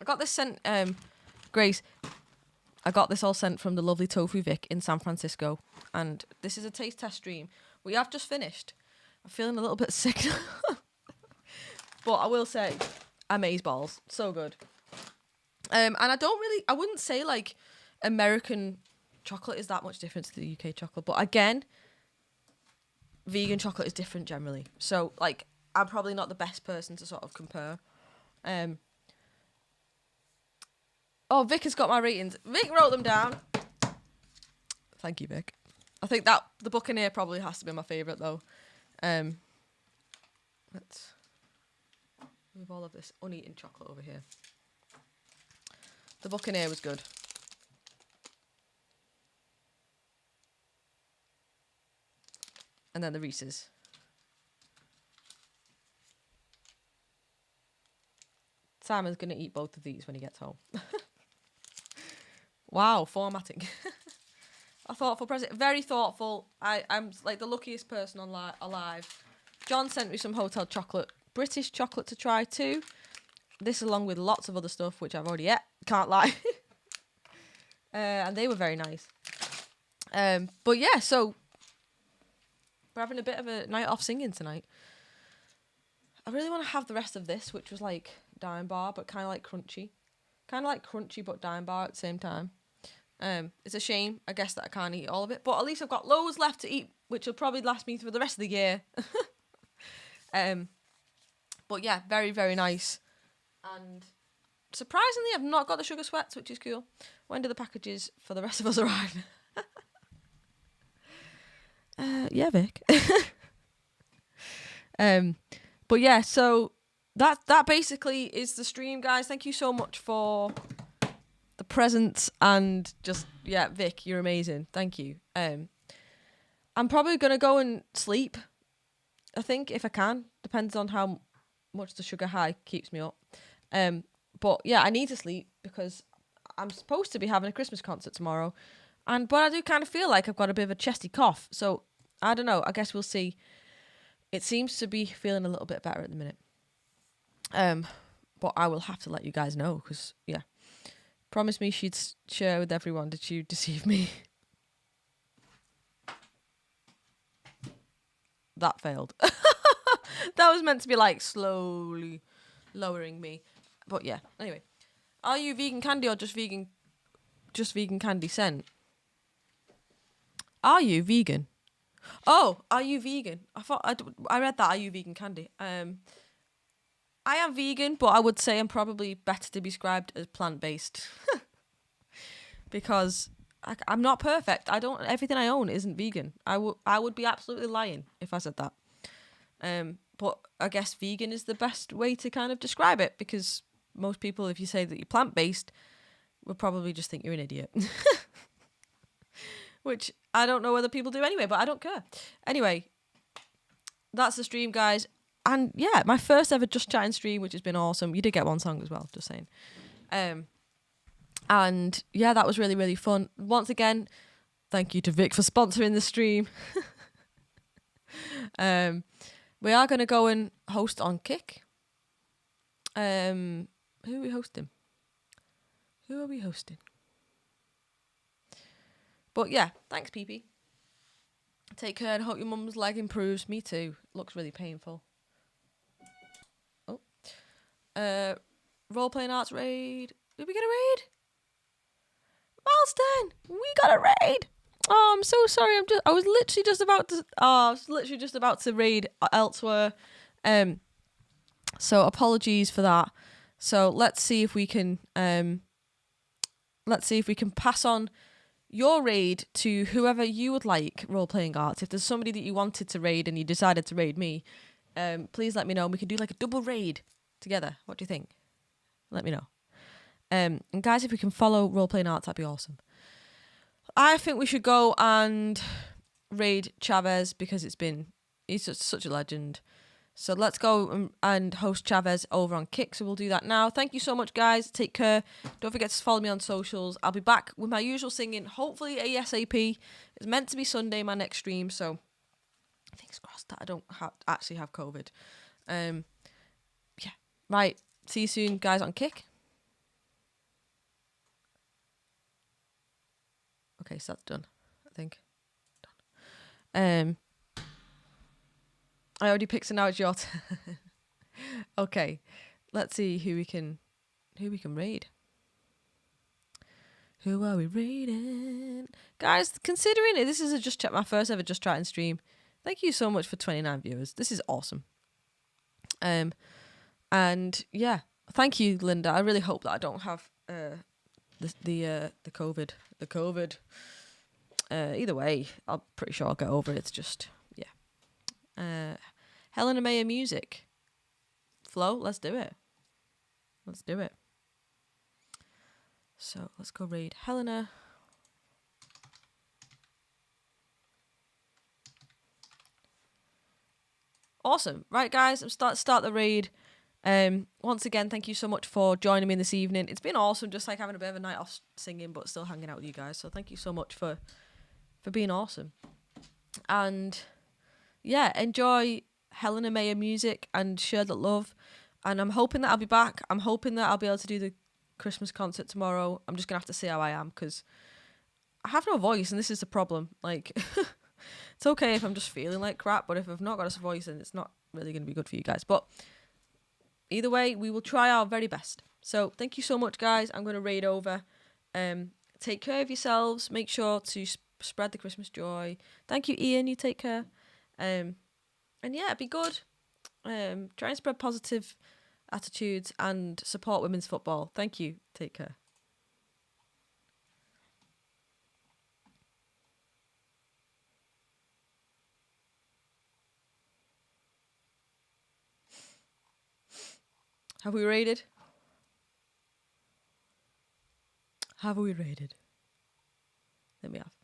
I got this sent, Grace, I got this all sent from the lovely Tofu Vic in San Francisco. And this is a taste test stream. We have just finished. I'm feeling a little bit sick now. But I will say, amazeballs. So good. And I wouldn't say like American chocolate is that much different to the UK chocolate. But again, vegan chocolate is different generally. So like, I'm probably not the best person to sort of compare. Oh, Vic has got my ratings. Vic wrote them down. Thank you, Vic. I think that the Buccaneer probably has to be my favourite though. Let's move all of this uneaten chocolate over here. The Buccaneer was good. And then the Reese's. Simon's going to eat both of these when he gets home. Wow, formatting. A thoughtful present. Very thoughtful. I'm like the luckiest person alive. John sent me some hotel chocolate. British chocolate to try too. This along with lots of other stuff, which I've already ate. Can't lie. And they were very nice. But yeah, so we're having a bit of a night off singing tonight. I really want to have the rest of this, which was like Dime Bar, but kind of like crunchy. Kind of like crunchy, but Dime Bar at the same time. It's a shame, I guess, that I can't eat all of it. But at least I've got loads left to eat, which will probably last me for the rest of the year. But yeah, very, very nice. And surprisingly, I've not got the sugar sweats, which is cool. When do the packages for the rest of us arrive? Yeah, Vic. But yeah, so that basically is the stream, guys. Thank you so much for the presents and just, yeah, Vic, you're amazing. Thank you. I'm probably going to go and sleep, I think, if I can. Depends on how much the sugar high keeps me up. But yeah, I need to sleep because I'm supposed to be having a Christmas concert tomorrow, but I do kind of feel like I've got a bit of a chesty cough. So I don't know. I guess we'll see. It seems to be feeling a little bit better at the minute. But I will have to let you guys know because promised me she'd share with everyone. Did you deceive me? That failed. That was meant to be like slowly lowering me. But yeah, anyway. Are you vegan candy or just vegan candy scent? Are you vegan? Oh, are you vegan? I read that. Are you vegan candy? I am vegan, but I would say I'm probably better to be described as plant-based. Because I'm not perfect. Everything I own isn't vegan. I would be absolutely lying if I said that. But I guess vegan is the best way to kind of describe it, because most people, if you say that you're plant-based, would probably just think you're an idiot. Which I don't know whether people do anyway, but I don't care. Anyway, that's the stream, guys. And yeah, my first ever Just Chatting stream, which has been awesome. You did get one song as well, just saying. And yeah, that was really, really fun. Once again, thank you to Vic for sponsoring the stream. We are going to go and host on Kick. Who are we hosting? Who are we hosting? But yeah, thanks, PP. Take care and hope your mum's leg improves. Me too. Looks really painful. Oh. Role-playing arts raid. Did we get a raid? Milestone! We got a raid! Oh, I'm so sorry. I was literally just about to raid elsewhere. So apologies for that. So let's see if we can pass on your raid to whoever you would like, role-playing arts. If there's somebody that you wanted to raid and you decided to raid me, please let me know. We can do like a double raid together. What do you think? Let me know. And guys, if we can follow role-playing arts, that'd be awesome. I think we should go and raid Chavez because he's just such a legend. So let's go and host Chavez over on Kick. So we'll do that now. Thank you so much, guys. Take care. Don't forget to follow me on socials. I'll be back with my usual singing, hopefully ASAP. It's meant to be Sunday, my next stream. So fingers crossed that I don't actually have COVID. Yeah. Right. See you soon, guys, on Kick. Okay, so that's done, I think. Done. I already picked, so now it's your turn. Okay, let's see who we can raid. Who are we raiding? Guys, considering it, this is my first ever Just Chatting stream. Thank you so much for 29 viewers. This is awesome. And yeah, thank you, Linda. I really hope that I don't have the COVID. The COVID. Either way, I'm pretty sure I'll get over it. It's just, yeah. Helena Mayer music. Flo, let's do it. Let's do it. So let's go raid Helena. Awesome. Right, guys, I'm start the raid. Once again, thank you so much for joining me this evening. It's been awesome, just like having a bit of a night off singing, but still hanging out with you guys. So thank you so much for being awesome. And yeah, enjoy Helena Mayer music and share that love. And I'm hoping that I'll be back. I'm hoping that I'll be able to do the Christmas concert tomorrow. I'm just gonna have to see how I am because I have no voice, and this is the problem. Like, it's okay if I'm just feeling like crap, but if I've not got a voice, then it's not really gonna be good for you guys. But either way, we will try our very best. So thank you so much, guys. I'm going to raid over. Take care of yourselves. Make sure to spread the Christmas joy. Thank you, Ian. You take care. And yeah, be good. Try and spread positive attitudes and support women's football. Thank you. Take care. Have we raided? Have we raided? Let me have.